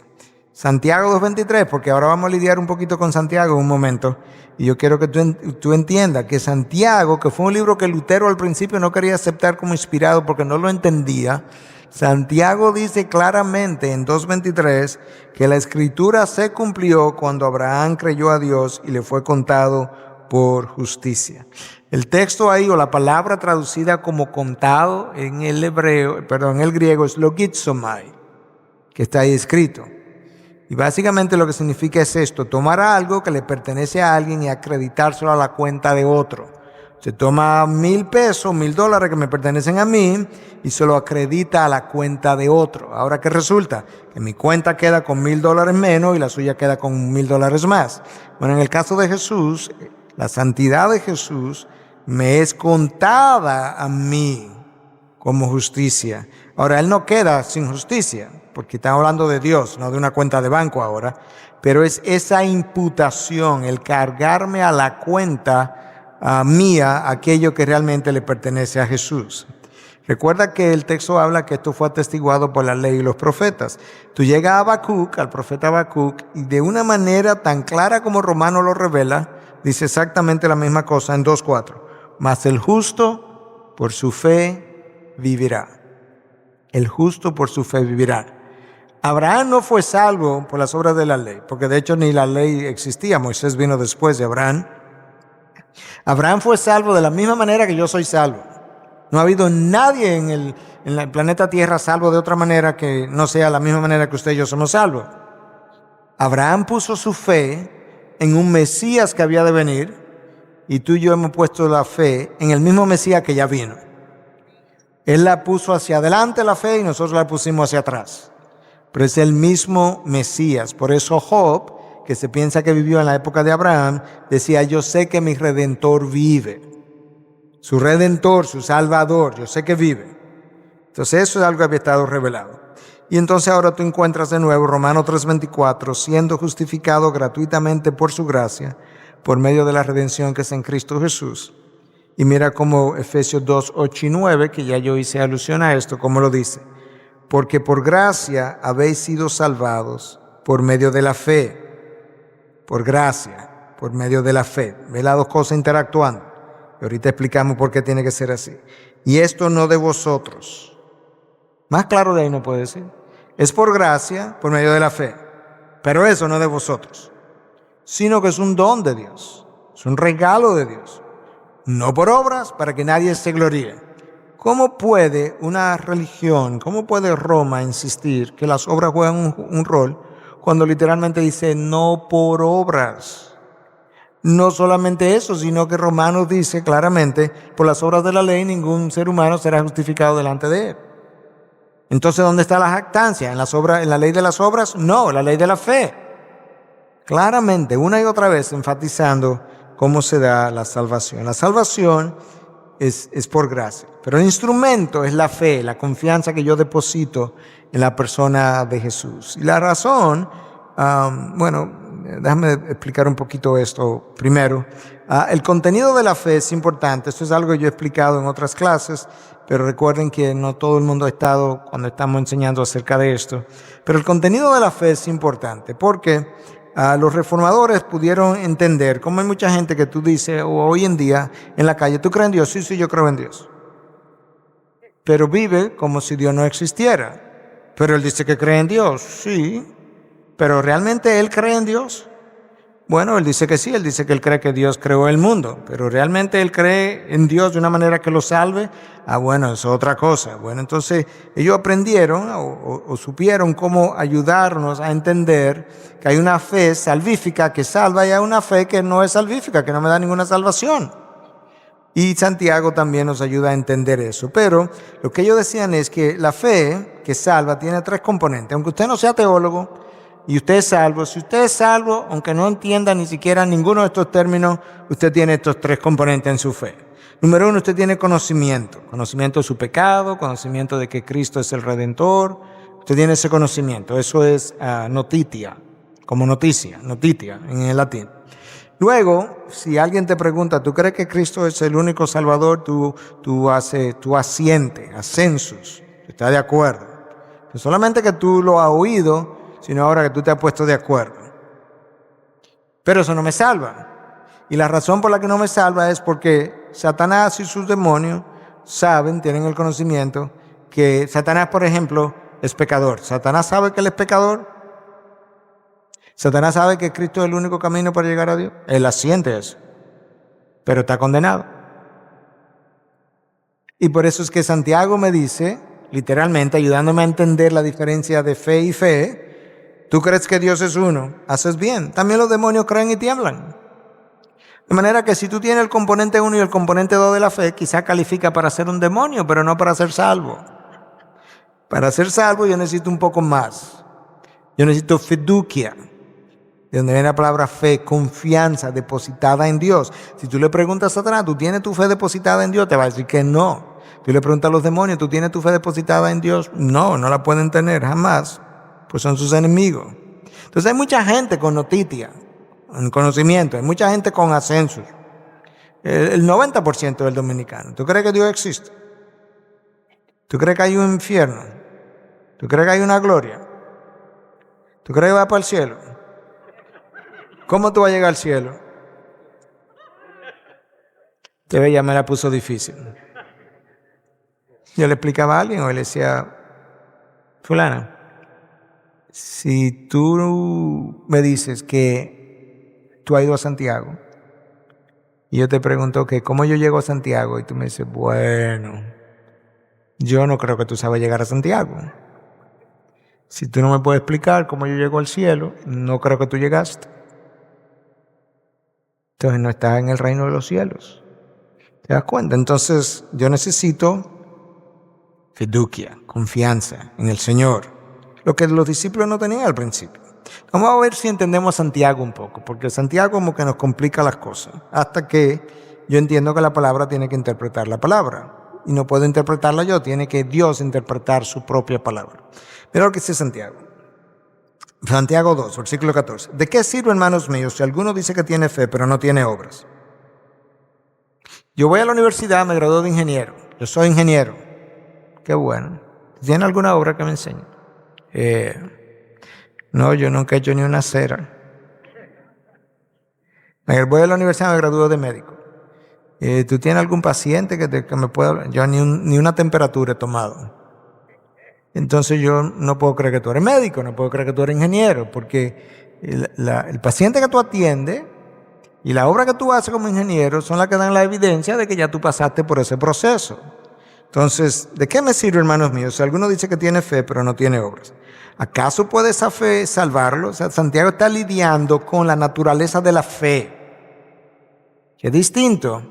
[SPEAKER 2] Santiago 2:23, porque ahora vamos a lidiar un poquito con Santiago en un momento, y yo quiero que tú entiendas que Santiago, que fue un libro que Lutero al principio no quería aceptar como inspirado porque no lo entendía, Santiago dice claramente en 2:23 que la Escritura se cumplió cuando Abraham creyó a Dios y le fue contado por justicia. El texto ahí, o la palabra traducida como contado en el griego es logizomai, que está ahí escrito. Y básicamente lo que significa es esto: tomar algo que le pertenece a alguien y acreditárselo a la cuenta de otro. Se toma $1,000, $1,000 que me pertenecen a mí y se lo acredita a la cuenta de otro. Ahora, ¿qué resulta? Que mi cuenta queda con $1,000 menos y la suya queda con $1,000 más. Bueno, en el caso de Jesús, la santidad de Jesús me es contada a mí como justicia. Ahora, Él no queda sin justicia, porque estamos hablando de Dios, no de una cuenta de banco ahora, pero es esa imputación, el cargarme a la cuenta mía aquello que realmente le pertenece a Jesús. Recuerda que el texto habla que esto fue atestiguado por la ley y los profetas. Tú llegas a Habacuc, al profeta Habacuc, y de una manera tan clara como Romano lo revela, dice exactamente la misma cosa en 2:4. Mas el justo por su fe vivirá. El justo por su fe vivirá. Abraham no fue salvo por las obras de la ley, porque de hecho ni la ley existía. Moisés vino después de Abraham. Abraham fue salvo de la misma manera que yo soy salvo. No ha habido nadie en el planeta Tierra salvo de otra manera que no sea la misma manera que usted y yo somos salvos. Abraham puso su fe en un Mesías que había de venir, y tú y yo hemos puesto la fe en el mismo Mesías que ya vino. Él la puso hacia adelante la fe y nosotros la pusimos hacia atrás. Pero es el mismo Mesías. Por eso Job, que se piensa que vivió en la época de Abraham, decía, yo sé que mi Redentor vive. Su Redentor, su Salvador, yo sé que vive. Entonces eso es algo que había estado revelado. Y entonces ahora tú encuentras de nuevo Romanos 3:24, siendo justificado gratuitamente por su gracia, por medio de la redención que es en Cristo Jesús. Y mira cómo Efesios 2:8-9, que ya yo hice alusión a esto, cómo lo dice. Porque por gracia habéis sido salvados por medio de la fe. Por gracia, por medio de la fe. Ve las dos cosas interactuando. Y ahorita explicamos por qué tiene que ser así. Y esto no de vosotros. Más claro de ahí no puede decir. Es por gracia, por medio de la fe. Pero eso no de vosotros. Sino que es un don de Dios. Es un regalo de Dios. No por obras, para que nadie se gloríe. ¿Cómo puede una religión, cómo puede Roma insistir que las obras juegan un rol cuando literalmente dice no por obras? No solamente eso, sino que Romanos dice claramente, por las obras de la ley ningún ser humano será justificado delante de él. Entonces, ¿dónde está la jactancia? ¿En la ley de las obras? No, la ley de la fe. Claramente, una y otra vez enfatizando cómo se da la salvación. La salvación es por gracia, pero el instrumento es la fe, la confianza que yo deposito en la persona de Jesús. Y la razón, déjame explicar un poquito esto primero. El contenido de la fe es importante. Esto es algo que yo he explicado en otras clases, pero recuerden que no todo el mundo ha estado cuando estamos enseñando acerca de esto. Pero el contenido de la fe es importante porque los reformadores pudieron entender, como hay mucha gente que tú dices hoy en día en la calle, ¿tú crees en Dios? Sí, sí, yo creo en Dios. Pero vive como si Dios no existiera. Pero él dice que cree en Dios, sí. Pero ¿realmente él cree en Dios? Bueno, él dice que sí, él dice que él cree que Dios creó el mundo, pero ¿realmente él cree en Dios de una manera que lo salve? Bueno, es otra cosa. Bueno, entonces ellos aprendieron o supieron cómo ayudarnos a entender que hay una fe salvífica que salva y hay una fe que no es salvífica, que no me da ninguna salvación. Y Santiago también nos ayuda a entender eso. Pero lo que ellos decían es que la fe que salva tiene 3 componentes. Aunque usted no sea teólogo, y usted es salvo. Si usted es salvo, aunque no entienda ni siquiera ninguno de estos términos, usted tiene estos 3 componentes en su fe. Número 1, usted tiene conocimiento. Conocimiento de su pecado, conocimiento de que Cristo es el Redentor. Usted tiene ese conocimiento. Eso es notitia, como noticia en el latín. Luego, si alguien te pregunta, ¿tú crees que Cristo es el único Salvador? Tú asientes, ascensus. ¿Estás de acuerdo? No solamente que tú lo has oído, sino ahora que tú te has puesto de acuerdo. Pero eso no me salva. Y la razón por la que no me salva es porque Satanás y sus demonios tienen el conocimiento que Satanás, por ejemplo, es pecador. ¿Satanás sabe que él es pecador? ¿Satanás sabe que Cristo es el único camino para llegar a Dios? Él asiente eso, pero está condenado. Y por eso es que Santiago me dice, literalmente, ayudándome a entender la diferencia de fe y fe, tú crees que Dios es uno, haces bien. También los demonios creen y tiemblan. De manera que si tú tienes el componente 1 y el componente 2 de la fe, quizá califica para ser un demonio, pero no para ser salvo. Para ser salvo yo necesito un poco más. Yo necesito fiducia, de donde viene la palabra fe, confianza depositada en Dios. Si tú le preguntas a Satanás, ¿tú tienes tu fe depositada en Dios? Te va a decir que no. Tú le preguntas a los demonios, ¿tú tienes tu fe depositada en Dios? No, no la pueden tener jamás, pues son sus enemigos. Entonces hay mucha gente con notitia, en conocimiento, hay mucha gente con ascensos. El 90% del dominicano. ¿Tú crees que Dios existe? ¿Tú crees que hay un infierno? ¿Tú crees que hay una gloria? ¿Tú crees que va para el cielo? ¿Cómo tú vas a llegar al cielo? Ya me la puso difícil. Yo le explicaba a alguien o le decía, fulana, si tú me dices que tú has ido a Santiago y yo te pregunto que cómo yo llego a Santiago y tú me dices, bueno, yo no creo que tú sabes llegar a Santiago. Si tú no me puedes explicar cómo yo llego al cielo, no creo que tú llegaste. Entonces no estás en el reino de los cielos. ¿Te das cuenta? Entonces yo necesito fiducia, confianza en el Señor. Lo que los discípulos no tenían al principio. Vamos a ver si entendemos a Santiago un poco, porque Santiago como que nos complica las cosas, hasta que yo entiendo que la palabra tiene que interpretar la palabra. Y no puedo interpretarla yo, tiene que Dios interpretar su propia palabra. Mira lo que dice Santiago. Santiago 2, versículo 14. ¿De qué sirve, hermanos míos, si alguno dice que tiene fe, pero no tiene obras? Yo voy a la universidad, me gradué de ingeniero. Yo soy ingeniero. Qué bueno. ¿Tiene alguna obra que me enseñe? No, yo nunca he hecho ni una cera. Voy a la universidad, me gradué de médico. ¿Tú tienes algún paciente que me pueda hablar? Yo ni una temperatura he tomado. Entonces yo no puedo creer que tú eres médico, no puedo creer que tú eres ingeniero, porque el paciente que tú atiendes y la obra que tú haces como ingeniero son las que dan la evidencia de que ya tú pasaste por ese proceso. Entonces, ¿de qué me sirve, hermanos míos, si alguno dice que tiene fe pero no tiene obras? ¿Acaso puede esa fe salvarlo? O sea, Santiago está lidiando con la naturaleza de la fe, que es distinto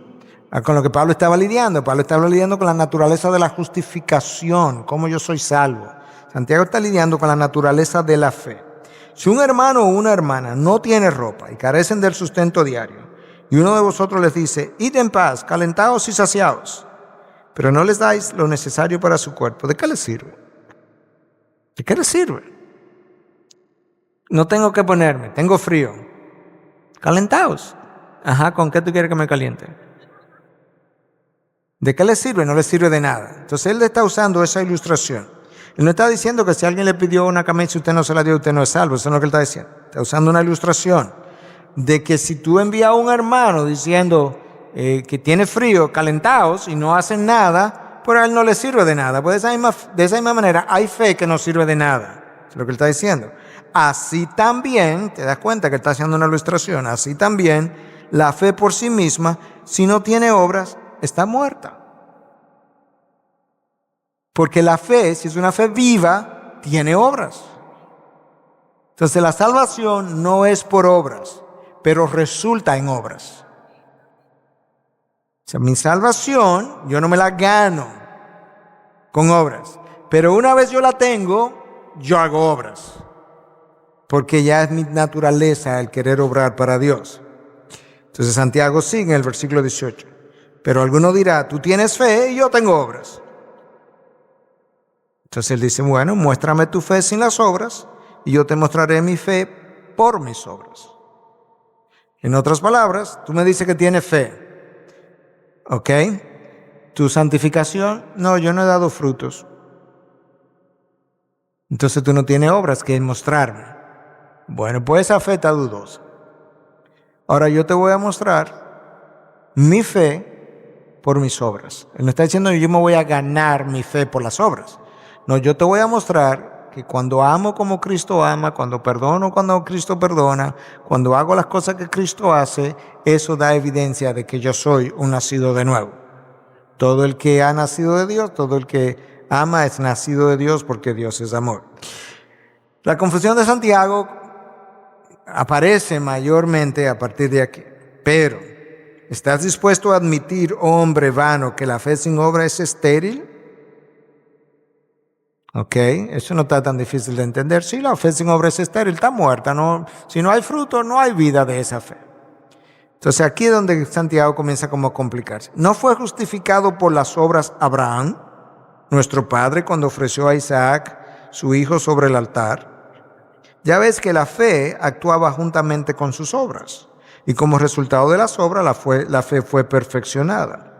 [SPEAKER 2] con lo que Pablo estaba lidiando. Pablo estaba lidiando con la naturaleza de la justificación, cómo yo soy salvo. Santiago está lidiando con la naturaleza de la fe. Si un hermano o una hermana no tiene ropa y carecen del sustento diario, y uno de vosotros les dice, id en paz, calentados y saciados, pero no les dais lo necesario para su cuerpo, ¿de qué les sirve? ¿De qué les sirve? No tengo que ponerme, tengo frío. Calentaos. Ajá, ¿con qué tú quieres que me caliente? ¿De qué le sirve? No le sirve de nada. Entonces él está usando esa ilustración. Él no está diciendo que si alguien le pidió una camisa y usted no se la dio, usted no es salvo. Eso no es lo que él está diciendo. Está usando una ilustración de que si tú envías a un hermano diciendo que tiene frío, calentaos, y no hacen nada, pues a él no le sirve de nada. Pues de esa misma manera hay fe que no sirve de nada. Es lo que él está diciendo. Así también, te das cuenta que él está haciendo una ilustración, así también la fe por sí misma, si no tiene obras, está muerta. Porque la fe, si es una fe viva, tiene obras. Entonces la salvación no es por obras, pero resulta en obras. O sea, mi salvación, yo no me la gano con obras. Pero una vez yo la tengo, yo hago obras. Porque ya es mi naturaleza el querer obrar para Dios. Entonces Santiago sigue en el versículo 18. Pero alguno dirá, tú tienes fe y yo tengo obras. Entonces él dice, bueno, muéstrame tu fe sin las obras y yo te mostraré mi fe por mis obras. En otras palabras, tú me dices que tienes fe. ¿Ok? ¿Tu santificación? No, yo no he dado frutos. Entonces tú no tienes obras que mostrarme. Bueno, pues esa fe está dudosa. Ahora yo te voy a mostrar mi fe por mis obras. Él no está diciendo yo me voy a ganar mi fe por las obras. No, yo te voy a mostrar que cuando amo como Cristo ama, cuando perdono cuando Cristo perdona, cuando hago las cosas que Cristo hace, eso da evidencia de que yo soy un nacido de nuevo. Todo el que ha nacido de Dios, todo el que ama es nacido de Dios porque Dios es amor. La confesión de Santiago aparece mayormente a partir de aquí. Pero, ¿estás dispuesto a admitir, oh hombre vano, que la fe sin obra es estéril? Ok, eso no está tan difícil de entender. Sí, la fe sin obra es estéril, está muerta. No, si no hay fruto, no hay vida de esa fe. Entonces aquí es donde Santiago comienza como a complicarse. ¿No fue justificado por las obras Abraham, nuestro padre, cuando ofreció a Isaac, su hijo, sobre el altar? Ya ves que la fe actuaba juntamente con sus obras. Y como resultado de las obras, la fe fue perfeccionada.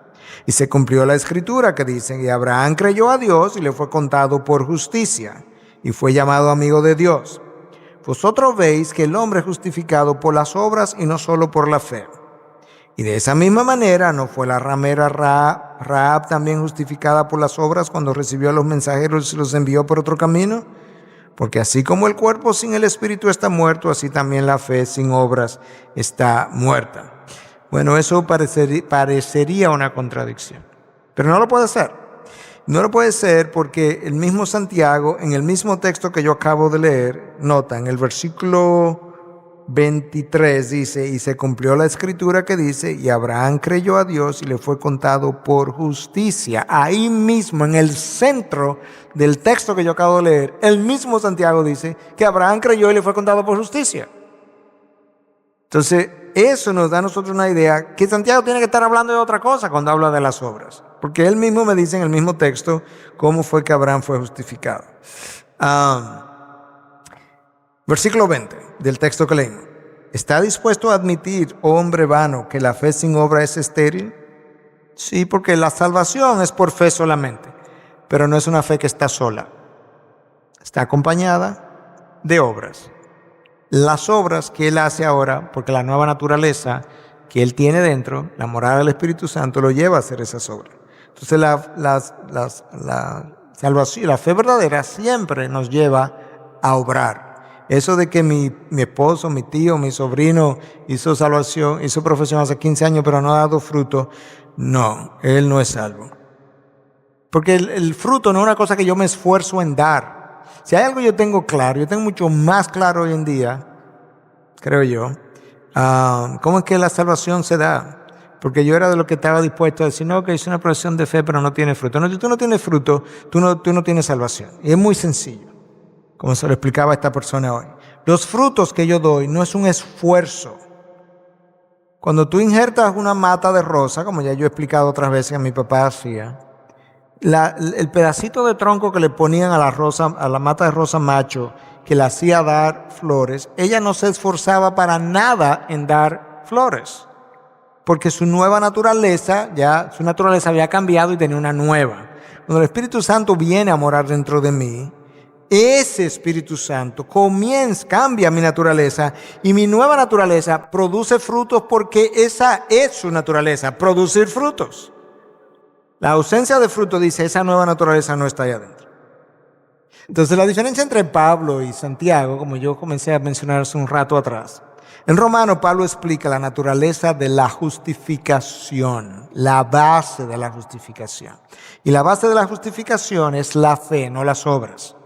[SPEAKER 2] Y se cumplió la escritura que dice, y Abraham creyó a Dios y le fue contado por justicia, y fue llamado amigo de Dios. Vosotros veis que el hombre es justificado por las obras y no solo por la fe. Y de esa misma manera, ¿no fue la ramera Rahab también justificada por las obras cuando recibió a los mensajeros y los envió por otro camino? Porque así como el cuerpo sin el espíritu está muerto, así también la fe sin obras está muerta. Bueno, eso parecería una contradicción, pero no lo puede ser. No lo puede ser porque el mismo Santiago, en el mismo texto que yo acabo de leer, nota en el versículo 23 dice, y se cumplió la escritura que dice, y Abraham creyó a Dios y le fue contado por justicia. Ahí mismo, en el centro del texto que yo acabo de leer, el mismo Santiago dice que Abraham creyó y le fue contado por justicia. Entonces, eso nos da a nosotros una idea que Santiago tiene que estar hablando de otra cosa cuando habla de las obras. Porque él mismo me dice en el mismo texto cómo fue que Abraham fue justificado. Versículo 20 del texto que leímos. ¿Está dispuesto a admitir, oh hombre vano, que la fe sin obra es estéril? Sí, porque la salvación es por fe solamente, pero no es una fe que está sola. Está acompañada de obras. Las obras que él hace ahora, porque la nueva naturaleza que él tiene dentro, la morada del Espíritu Santo, lo lleva a hacer esas obras. Entonces la salvación, la fe verdadera siempre nos lleva a obrar. Eso de que mi esposo, mi tío, mi sobrino hizo salvación, hizo profesión hace 15 años pero no ha dado fruto, no, él no es salvo. Porque el fruto no es una cosa que yo me esfuerzo en dar. Si hay algo que yo tengo claro, yo tengo mucho más claro hoy en día, creo yo, cómo es que la salvación se da. Porque yo era de los que estaba dispuesto a decir, no, que hice una profesión de fe, pero no tiene fruto. No, si tú no tienes fruto, tú no tienes salvación. Y es muy sencillo, como se lo explicaba a esta persona hoy. Los frutos que yo doy no es un esfuerzo. Cuando tú injertas una mata de rosa, como ya yo he explicado otras veces que mi papá hacía, el pedacito de tronco que le ponían a la mata de rosa macho que le hacía dar flores, ella no se esforzaba para nada en dar flores, porque su nueva naturaleza, su naturaleza había cambiado y tenía una nueva. Cuando el Espíritu Santo viene a morar dentro de mí, ese Espíritu Santo cambia mi naturaleza, y mi nueva naturaleza produce frutos, porque esa es su naturaleza, producir frutos. La ausencia de fruto dice, esa nueva naturaleza no está allá adentro. Entonces la diferencia entre Pablo y Santiago, como yo comencé a mencionar hace un rato atrás, en Romano Pablo explica la naturaleza de la justificación, la base de la justificación. Y la base de la justificación es la fe, no las obras.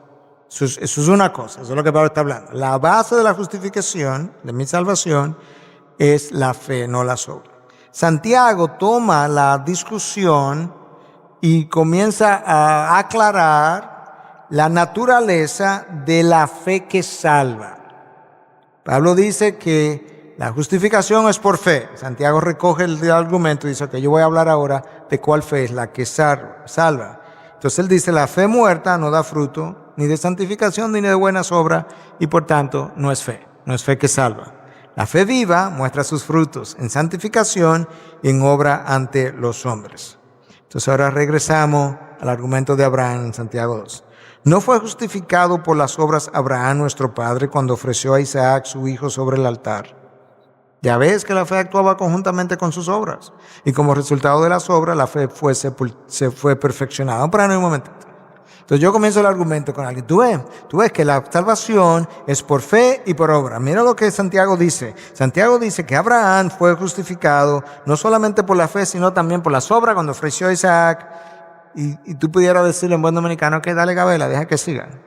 [SPEAKER 2] Eso es una cosa, eso es lo que Pablo está hablando. La base de la justificación, de mi salvación, es la fe, no las obras. Santiago toma la discusión y comienza a aclarar la naturaleza de la fe que salva. Pablo dice que la justificación es por fe. Santiago recoge el argumento y dice que yo voy a hablar ahora de cuál fe es la que salva. Entonces él dice, la fe muerta no da fruto, ni de santificación ni de buenas obras, y por tanto no es fe que salva. La fe viva muestra sus frutos en santificación y en obra ante los hombres. Entonces ahora regresamos al argumento de Abraham en Santiago 2. ¿No fue justificado por las obras Abraham nuestro padre cuando ofreció a Isaac su hijo sobre el altar? Ya ves que la fe actuaba conjuntamente con sus obras, y como resultado de las obras la fe se fue perfeccionada. Pero no, un momento. Entonces yo comienzo el argumento con alguien. Tú ves que la salvación es por fe y por obra. Mira lo que Santiago dice. Santiago dice que Abraham fue justificado no solamente por la fe, sino también por las obras cuando ofreció a Isaac. Y tú pudieras decirle en buen dominicano que dale gabela, deja que sigan.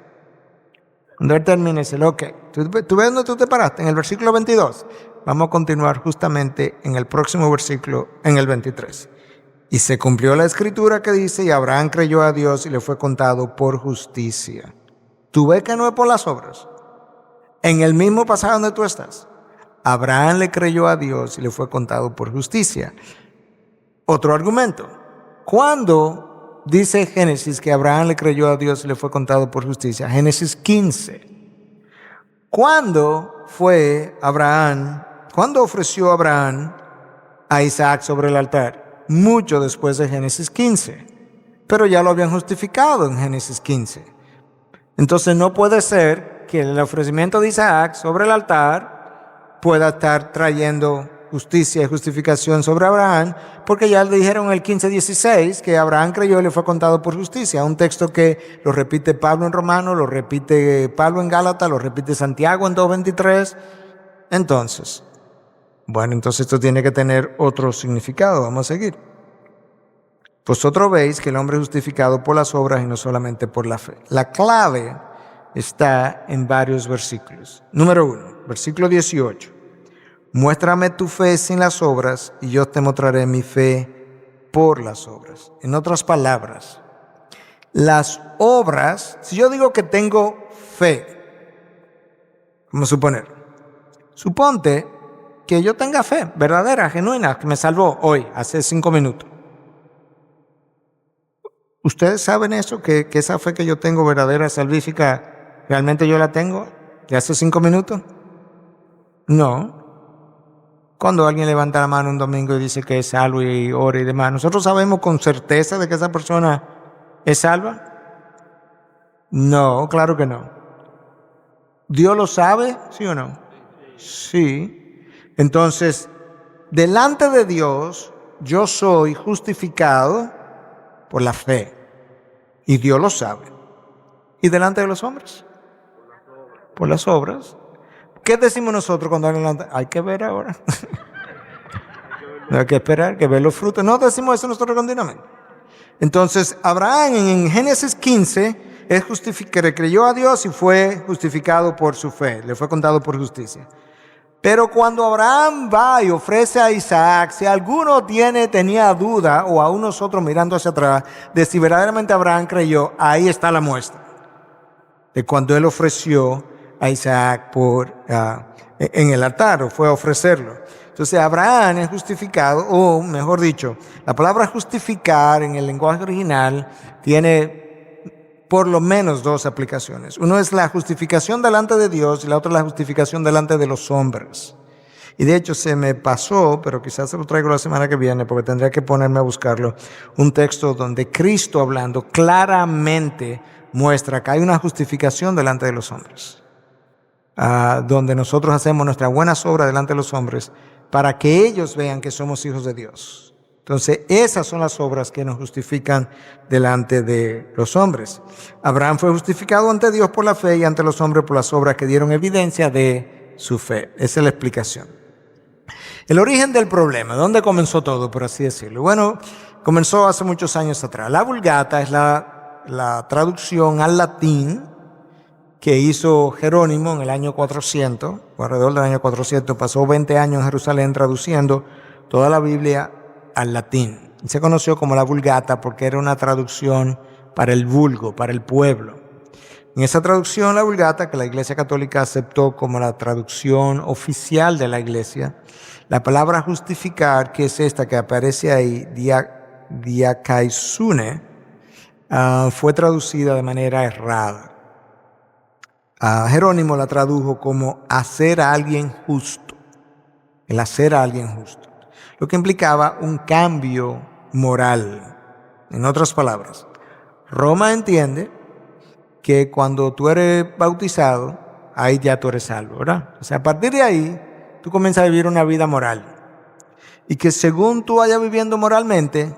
[SPEAKER 2] Cuando él termine, dice, ok. ¿Tú ves dónde tú te paraste? En el versículo 22. Vamos a continuar justamente en el próximo versículo, en el 23. Y se cumplió la escritura que dice, y Abraham creyó a Dios y le fue contado por justicia. ¿Tú ves que no es por las obras? En el mismo pasaje donde tú estás. Abraham le creyó a Dios y le fue contado por justicia. Otro argumento. ¿Cuándo dice Génesis que Abraham le creyó a Dios y le fue contado por justicia? Génesis 15. ¿Cuándo ofreció Abraham a Isaac sobre el altar? Mucho después de Génesis 15. Pero ya lo habían justificado en Génesis 15. Entonces no puede ser que el ofrecimiento de Isaac sobre el altar pueda estar trayendo justicia y justificación sobre Abraham, porque ya le dijeron en el 15:16 que Abraham creyó y le fue contado por justicia. Un texto que lo repite Pablo en Romanos, lo repite Pablo en Gálatas, lo repite Santiago en 2:23. Entonces esto tiene que tener otro significado. Vamos a seguir. Vosotros veis que el hombre es justificado por las obras y no solamente por la fe. La clave está en varios versículos. Número 1, versículo 18. Muéstrame tu fe sin las obras y yo te mostraré mi fe por las obras. En otras palabras, las obras, si yo digo que tengo fe, vamos a suponte que yo tenga fe verdadera, genuina, que me salvó hoy, hace 5 minutos. ¿Ustedes saben eso? Que esa fe que yo tengo verdadera, salvífica, realmente yo la tengo de hace 5 minutos. No. Cuando alguien levanta la mano un domingo y dice que es salvo y ora y demás, ¿nosotros sabemos con certeza de que esa persona es salva? No, claro que no. ¿Dios lo sabe? ¿Sí o no? Sí. Entonces, delante de Dios, yo soy justificado por la fe. Y Dios lo sabe. ¿Y delante de los hombres? Por las obras. ¿Qué decimos nosotros cuando alguien levanta? Hay que ver ahora. No hay que esperar, que ver los frutos. No decimos eso nosotros continuamente. Entonces, Abraham en Génesis 15 le creyó a Dios y fue justificado por su fe. Le fue contado por justicia. Pero cuando Abraham va y ofrece a Isaac, si alguno tenía duda, o aún nosotros mirando hacia atrás, de si verdaderamente Abraham creyó, ahí está la muestra. De cuando él ofreció a Isaac en el altar, o fue a ofrecerlo. Entonces Abraham es justificado, o mejor dicho, la palabra justificar en el lenguaje original tiene por lo menos dos aplicaciones. Uno es la justificación delante de Dios y la otra es la justificación delante de los hombres. Y de hecho se me pasó, pero quizás se lo traigo la semana que viene porque tendría que ponerme a buscarlo, un texto donde Cristo hablando claramente muestra que hay una justificación delante de los hombres, donde nosotros hacemos nuestras buenas obras delante de los hombres para que ellos vean que somos hijos de Dios. Entonces, esas son las obras que nos justifican delante de los hombres. Abraham fue justificado ante Dios por la fe y ante los hombres por las obras que dieron evidencia de su fe. Esa es la explicación. El origen del problema, ¿dónde comenzó todo, por así decirlo? Bueno, comenzó hace muchos años atrás. La Vulgata es la traducción al latín que hizo Jerónimo en el año 400, o alrededor del año 400, pasó 20 años en Jerusalén traduciendo toda la Biblia al latín. Y se conoció como la Vulgata porque era una traducción para el vulgo, para el pueblo. En esa traducción, la Vulgata, que la Iglesia Católica aceptó como la traducción oficial de la Iglesia, la palabra justificar, que es esta que aparece ahí, diakaisune, fue traducida de manera errada. Jerónimo la tradujo como hacer a alguien justo, el hacer a alguien justo, lo que implicaba un cambio moral. En otras palabras, Roma entiende que cuando tú eres bautizado, ahí ya tú eres salvo, ¿verdad? O sea, a partir de ahí, tú comienzas a vivir una vida moral. Y que según tú vayas viviendo moralmente,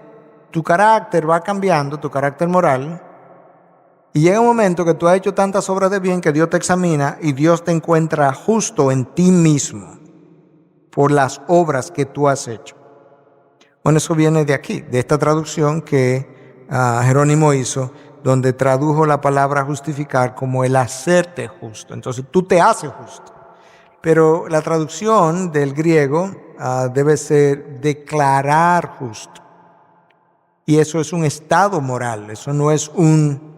[SPEAKER 2] tu carácter va cambiando, tu carácter moral. Y llega un momento que tú has hecho tantas obras de bien que Dios te examina y Dios te encuentra justo en ti mismo por las obras que tú has hecho. Bueno, eso viene de aquí, de esta traducción que Jerónimo hizo, donde tradujo la palabra justificar como el hacerte justo. Entonces tú te haces justo. Pero la traducción del griego debe ser declarar justo. Y eso es un estado moral, eso no es un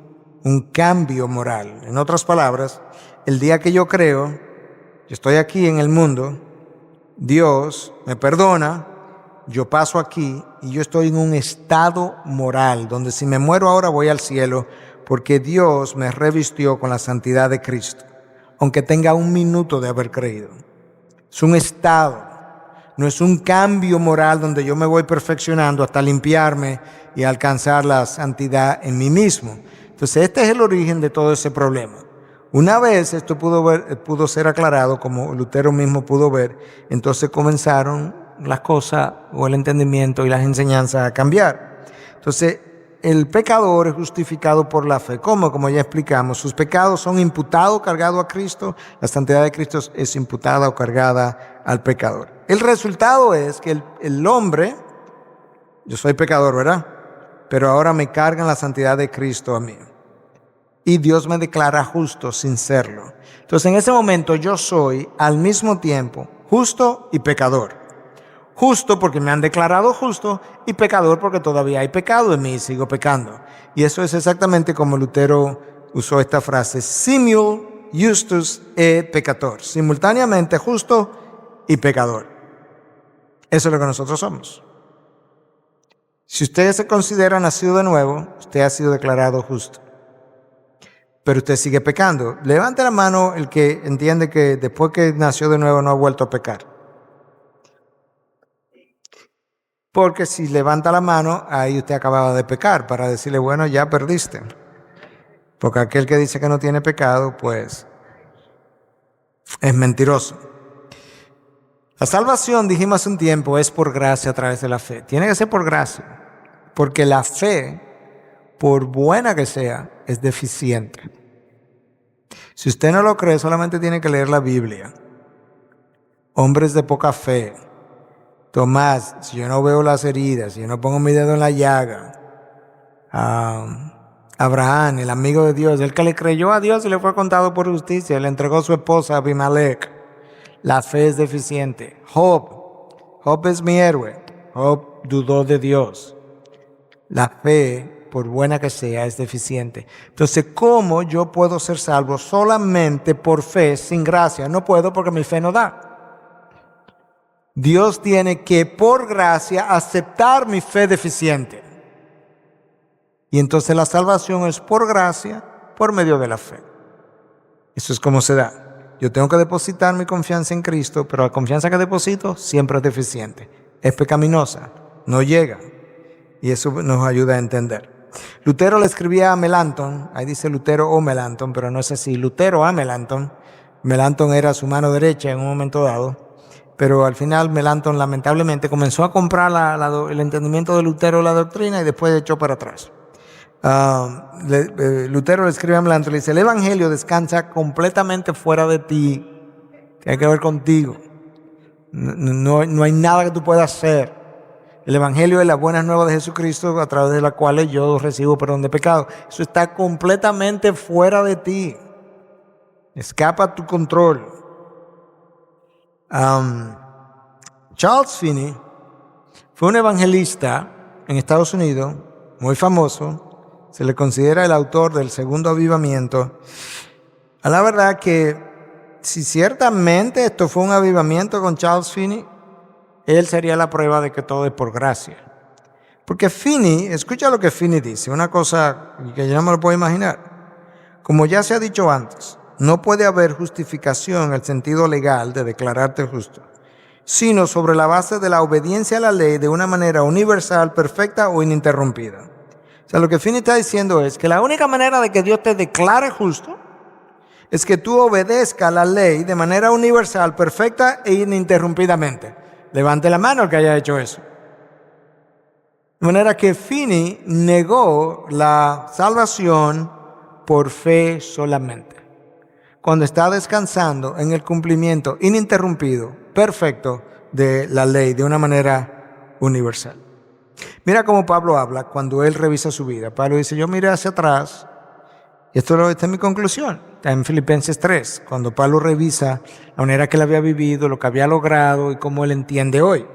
[SPEAKER 2] cambio moral. En otras palabras, el día que yo creo, yo estoy aquí en el mundo, Dios me perdona, yo paso aquí y yo estoy en un estado moral, donde si me muero ahora voy al cielo, porque Dios me revistió con la santidad de Cristo, aunque tenga un minuto de haber creído. Es un estado, no es un cambio moral donde yo me voy perfeccionando hasta limpiarme y alcanzar la santidad en mí mismo. Entonces este es el origen de todo ese problema. Una vez esto pudo ser aclarado, como Lutero mismo pudo ver, entonces comenzaron las cosas o el entendimiento y las enseñanzas a cambiar. Entonces el pecador es justificado por la fe. ¿Cómo? Como ya explicamos, sus pecados son imputados, cargados a Cristo, la santidad de Cristo es imputada o cargada al pecador. El resultado es que el hombre, yo soy pecador, ¿verdad? Pero ahora me cargan la santidad de Cristo a mí. Y Dios me declara justo sin serlo. Entonces en ese momento yo soy al mismo tiempo justo y pecador. Justo porque me han declarado justo y pecador porque todavía hay pecado en mí y sigo pecando. Y eso es exactamente como Lutero usó esta frase, simul justus et peccator, simultáneamente justo y pecador. Eso es lo que nosotros somos. Si usted se considera nacido de nuevo, usted ha sido declarado justo. Pero usted sigue pecando. Levante la mano el que entiende que después que nació de nuevo no ha vuelto a pecar. Porque si levanta la mano, ahí usted acababa de pecar, para decirle, bueno, ya perdiste. Porque aquel que dice que no tiene pecado, pues es mentiroso. La salvación, dijimos hace un tiempo, es por gracia a través de la fe. Tiene que ser por gracia. Porque la fe, por buena que sea, es deficiente. Si usted no lo cree, solamente tiene que leer la Biblia. Hombres de poca fe. Tomás, si yo no veo las heridas, si yo no pongo mi dedo en la llaga. Abraham, el amigo de Dios, el que le creyó a Dios y le fue contado por justicia, le entregó su esposa a Abimelech. La fe es deficiente. Job es mi héroe. Job dudó de Dios. La fe, por buena que sea, es deficiente. Entonces, ¿cómo yo puedo ser salvo solamente por fe, sin gracia? No puedo porque mi fe no da. Dios tiene que, por gracia, aceptar mi fe deficiente. Y entonces la salvación es por gracia, por medio de la fe. Eso es como se da. Yo tengo que depositar mi confianza en Cristo, pero la confianza que deposito siempre es deficiente. Es pecaminosa, no llega. Y eso nos ayuda a entender. Lutero le escribía a Melanchthon, ahí dice Lutero o Melanchthon, pero no es así. Lutero a Melanchthon. Melanchthon era su mano derecha en un momento dado, pero al final Melanchthon lamentablemente comenzó a comprar el entendimiento de Lutero, la doctrina, y después echó para atrás. Lutero le escribe a Melanchthon, le dice: el evangelio descansa completamente fuera de ti, tiene que ver contigo. No hay nada que tú puedas hacer. El evangelio es la buena nueva de Jesucristo, a través de la cual yo recibo perdón de pecado. Eso está completamente fuera de ti. Escapa a tu control. Charles Finney fue un evangelista en Estados Unidos, muy famoso. Se le considera el autor del segundo avivamiento. A la verdad que si ciertamente esto fue un avivamiento con Charles Finney, él sería la prueba de que todo es por gracia. Porque Finney, escucha lo que Finney dice, una cosa que yo no me lo puedo imaginar. Como ya se ha dicho antes, no puede haber justificación en el sentido legal de declararte justo, sino sobre la base de la obediencia a la ley de una manera universal, perfecta o ininterrumpida. O sea, lo que Finney está diciendo es que la única manera de que Dios te declare justo es que tú obedezcas la ley de manera universal, perfecta e ininterrumpidamente. Levante la mano el que haya hecho eso. De manera que Finney negó la salvación por fe solamente, cuando está descansando en el cumplimiento ininterrumpido, perfecto de la ley de una manera universal. Mira cómo Pablo habla cuando él revisa su vida. Pablo dice: yo miré hacia atrás, y esta es mi conclusión. Está en Filipenses 3, cuando Pablo revisa la manera que él había vivido, lo que había logrado y cómo él entiende hoy,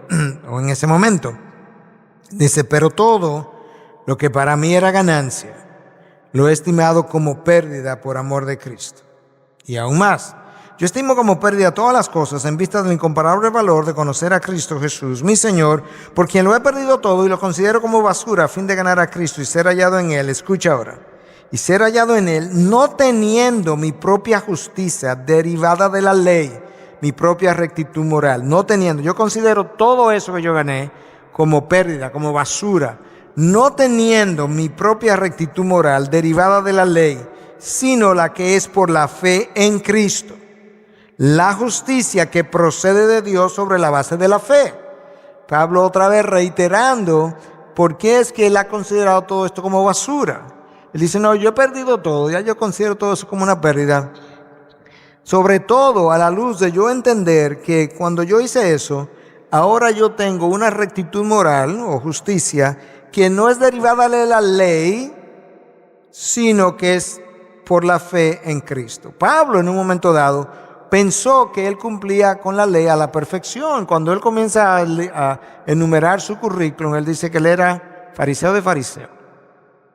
[SPEAKER 2] o en ese momento. Dice: pero todo lo que para mí era ganancia, lo he estimado como pérdida por amor de Cristo. Y aún más, yo estimo como pérdida todas las cosas en vista del incomparable valor de conocer a Cristo Jesús, mi Señor, por quien lo he perdido todo y lo considero como basura a fin de ganar a Cristo y ser hallado en Él. Escucha ahora. Y ser hallado en Él, no teniendo mi propia justicia derivada de la ley, mi propia rectitud moral, no teniendo. Yo considero todo eso que yo gané como pérdida, como basura, no teniendo mi propia rectitud moral derivada de la ley, sino la que es por la fe en Cristo, la justicia que procede de Dios sobre la base de la fe. Pablo otra vez reiterando por qué es que él ha considerado todo esto como basura. Él dice: no, yo he perdido todo, ya yo considero todo eso como una pérdida. Sobre todo a la luz de yo entender que cuando yo hice eso, ahora yo tengo una rectitud moral o justicia que no es derivada de la ley, sino que es por la fe en Cristo. Pablo en un momento dado pensó que él cumplía con la ley a la perfección. Cuando él comienza a enumerar su currículum, él dice que él era fariseo de fariseos,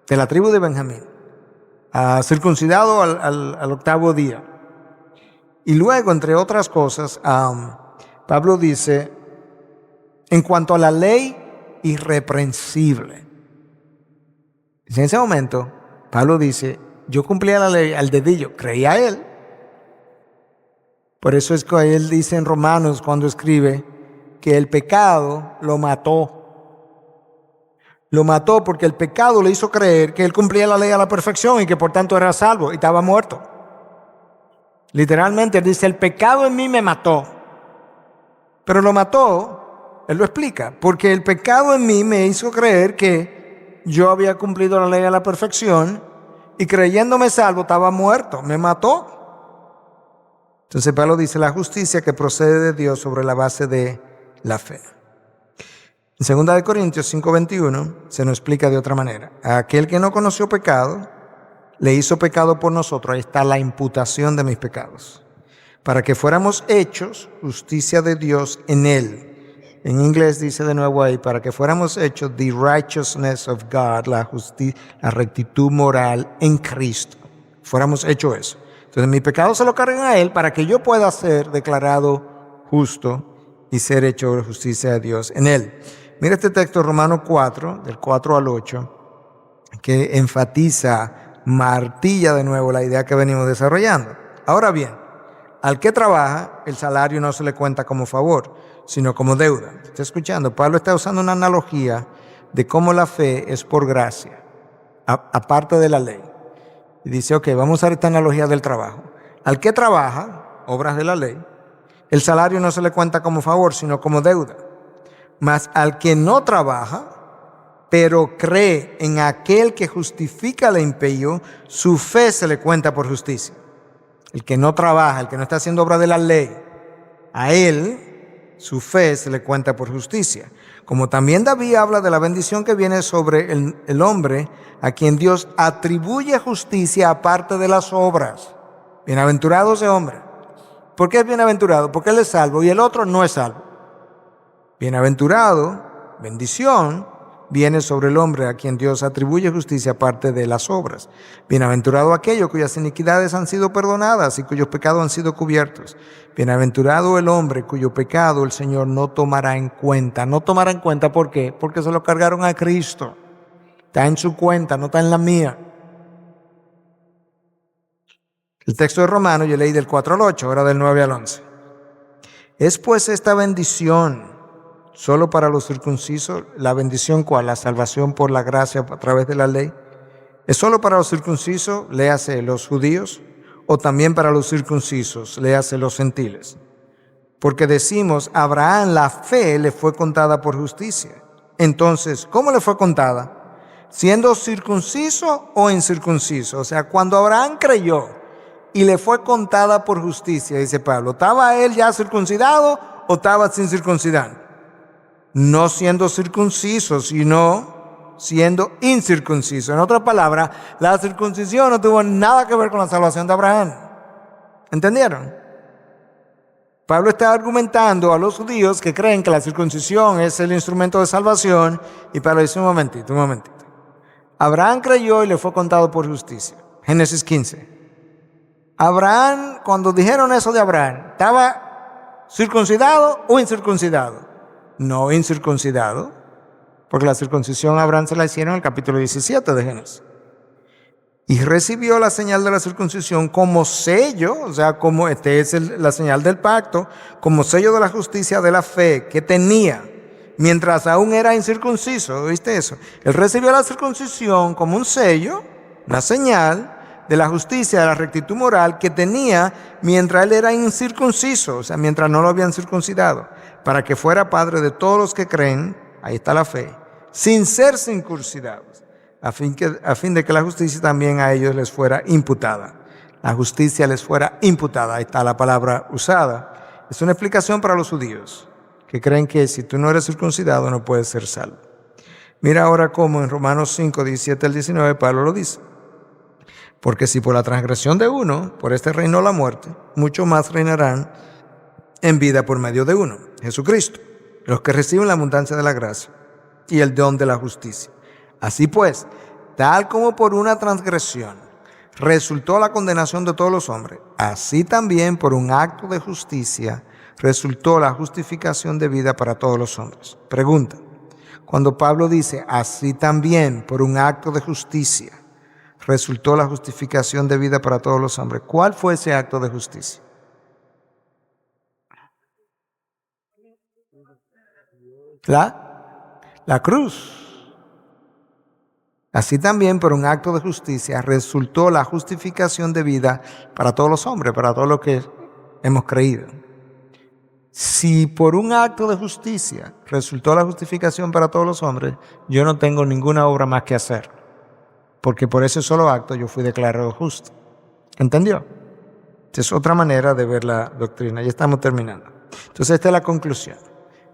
[SPEAKER 2] de la tribu de Benjamín, circuncidado al octavo día. Y luego, entre otras cosas, Pablo dice, en cuanto a la ley, irreprensible. En ese momento, Pablo dice: yo cumplía la ley al dedillo, creía él. Por eso es que él dice en Romanos, cuando escribe, que el pecado lo mató. Lo mató porque el pecado le hizo creer que él cumplía la ley a la perfección y que por tanto era salvo y estaba muerto. Literalmente él dice: el pecado en mí me mató. Pero lo mató, él lo explica, porque el pecado en mí me hizo creer que yo había cumplido la ley a la perfección y creyéndome salvo estaba muerto, me mató. Entonces Pablo dice: la justicia que procede de Dios sobre la base de la fe. En 2 Corintios 5:21 se nos explica de otra manera. A aquel que no conoció pecado, le hizo pecado por nosotros. Ahí está la imputación de mis pecados, para que fuéramos hechos justicia de Dios en él. En inglés dice de nuevo ahí: para que fuéramos hechos the righteousness of God, la rectitud moral en Cristo. Fuéramos hechos eso. Entonces mis pecados se lo cargan a él para que yo pueda ser declarado justo y ser hecho justicia de Dios en él. Mira este texto, Romanos 4, del 4 al 8. que enfatiza, martilla de nuevo la idea que venimos desarrollando. Ahora bien, al que trabaja, el salario no se le cuenta como favor, sino como deuda. ¿Está escuchando? Pablo está usando una analogía de cómo la fe es por gracia, aparte de la ley. Y dice, ok, vamos a usar esta analogía del trabajo. Al que trabaja, obras de la ley, el salario no se le cuenta como favor, sino como deuda. Mas al que no trabaja, pero cree en aquel que justifica el impío, su fe se le cuenta por justicia. El que no trabaja, el que no está haciendo obra de la ley, a él su fe se le cuenta por justicia. Como también David habla de la bendición que viene sobre el hombre a quien Dios atribuye justicia aparte de las obras. Bienaventurado ese hombre. ¿Por qué es bienaventurado? Porque él es salvo y el otro no es salvo. Bienaventurado, bendición, viene sobre el hombre a quien Dios atribuye justicia aparte de las obras. Bienaventurado aquello cuyas iniquidades han sido perdonadas y cuyos pecados han sido cubiertos. Bienaventurado el hombre cuyo pecado el Señor no tomará en cuenta. No tomará en cuenta, ¿por qué? Porque se lo cargaron a Cristo. Está en su cuenta, no está en la mía. El texto de Romanos, yo leí del 4 al 8, ahora del 9 al 11. ¿Es pues esta bendición solo para los circuncisos? ¿La bendición cuál? La salvación por la gracia a través de la ley. ¿Es solo para los circuncisos, léase los judíos, o también para los circuncisos, léase los gentiles? Porque decimos, a Abraham la fe le fue contada por justicia. Entonces, ¿cómo le fue contada? ¿Siendo circunciso o incircunciso? O sea, cuando Abraham creyó y le fue contada por justicia, dice Pablo, ¿estaba él ya circuncidado o estaba sin circuncidar? No siendo circunciso, sino siendo incircunciso. En otras palabras, la circuncisión no tuvo nada que ver con la salvación de Abraham. ¿Entendieron? Pablo está argumentando a los judíos que creen que la circuncisión es el instrumento de salvación, y Pablo dice, un momentito. Abraham creyó y le fue contado por justicia. Génesis 15. Abraham, cuando dijeron eso de Abraham, ¿estaba circuncidado o incircuncidado? No incircuncidado, porque la circuncisión a Abraham se la hicieron en el capítulo 17 de Génesis. Y recibió la señal de la circuncisión como sello, o sea, como la señal del pacto, como sello de la justicia de la fe que tenía mientras aún era incircunciso. ¿Viste eso? Él recibió la circuncisión como un sello, una señal de la justicia, de la rectitud moral que tenía mientras él era incircunciso, o sea, mientras no lo habían circuncidado, para que fuera padre de todos los que creen, ahí está la fe, sin ser circuncidados, a fin de que la justicia también a ellos les fuera imputada. La justicia les fuera imputada, ahí está la palabra usada. Es una explicación para los judíos, que creen que si tú no eres circuncidado no puedes ser salvo. Mira ahora cómo en Romanos 5, 17 al 19 Pablo lo dice. Porque si por la transgresión de uno, por este reinó la muerte, mucho más reinarán en vida por medio de uno, Jesucristo, los que reciben la abundancia de la gracia y el don de la justicia. Así pues, tal como por una transgresión resultó la condenación de todos los hombres, así también por un acto de justicia resultó la justificación de vida para todos los hombres. Pregunta, cuando Pablo dice, así también por un acto de justicia resultó la justificación de vida para todos los hombres, ¿cuál fue ese acto de justicia? La cruz. Así también por un acto de justicia resultó la justificación de vida para todos los hombres, para todos los que hemos creído. Si por un acto de justicia resultó la justificación para todos los hombres, yo no tengo ninguna obra más que hacer, porque por ese solo acto yo fui declarado justo. ¿Entendió? Esta es otra manera de ver la doctrina. Ya estamos terminando. Entonces esta es la conclusión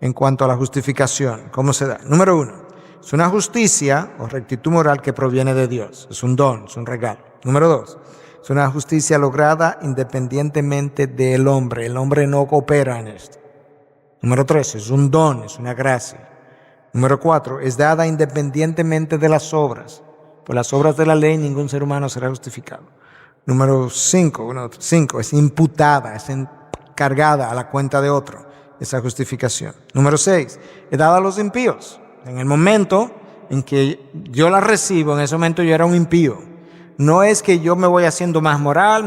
[SPEAKER 2] en cuanto a la justificación. ¿Cómo se da? Número 1, es una justicia o rectitud moral que proviene de Dios. Es un don, es un regalo. Número 2, es una justicia lograda independientemente del hombre. El hombre no coopera en esto. Número 3, es un don, es una gracia. Número 4, es dada independientemente de las obras. Por las obras de la ley ningún ser humano será justificado. Número 5, es imputada, es encargada a la cuenta de otro, esa justificación. Número 6, es dada a los impíos. En el momento en que yo la recibo, en ese momento yo era un impío. No es que yo me voy haciendo más moral,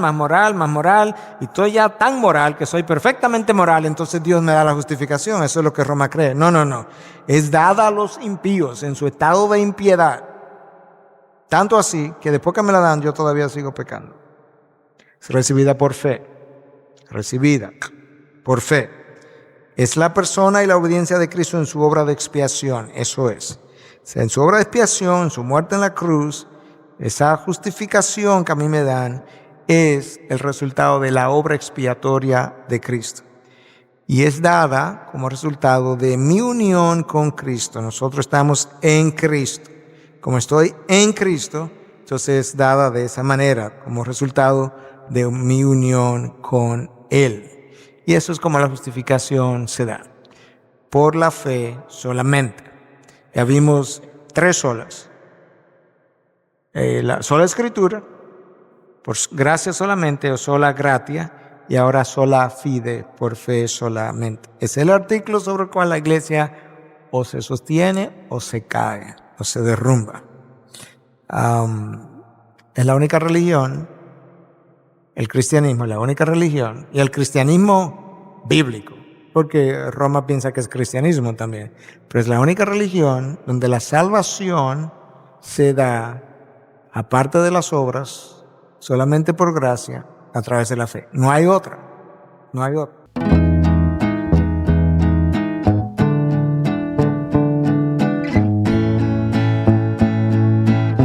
[SPEAKER 2] y estoy ya tan moral que soy perfectamente moral, entonces Dios me da la justificación. Eso es lo que Roma cree. No. Es dada a los impíos en su estado de impiedad. Tanto así que después que me la dan, yo todavía sigo pecando. Es recibida por fe. Recibida por fe. Es la persona y la obediencia de Cristo en su obra de expiación. Eso es. En su obra de expiación, en su muerte en la cruz, esa justificación que a mí me dan es el resultado de la obra expiatoria de Cristo. Y es dada como resultado de mi unión con Cristo. Nosotros estamos en Cristo. Como estoy en Cristo, entonces es dada de esa manera, como resultado de mi unión con Él. Y eso es como la justificación se da. Por la fe solamente. Ya vimos 3 solas. La sola escritura, por gracia solamente o sola gratia, y ahora sola fide, por fe solamente. Es el artículo sobre el cual la iglesia o se sostiene o se cae o se derrumba. Es la única religión, el cristianismo es la única religión, y el cristianismo bíblico, porque Roma piensa que es cristianismo también, pero es la única religión donde la salvación se da aparte de las obras, solamente por gracia, a través de la fe. No hay otra.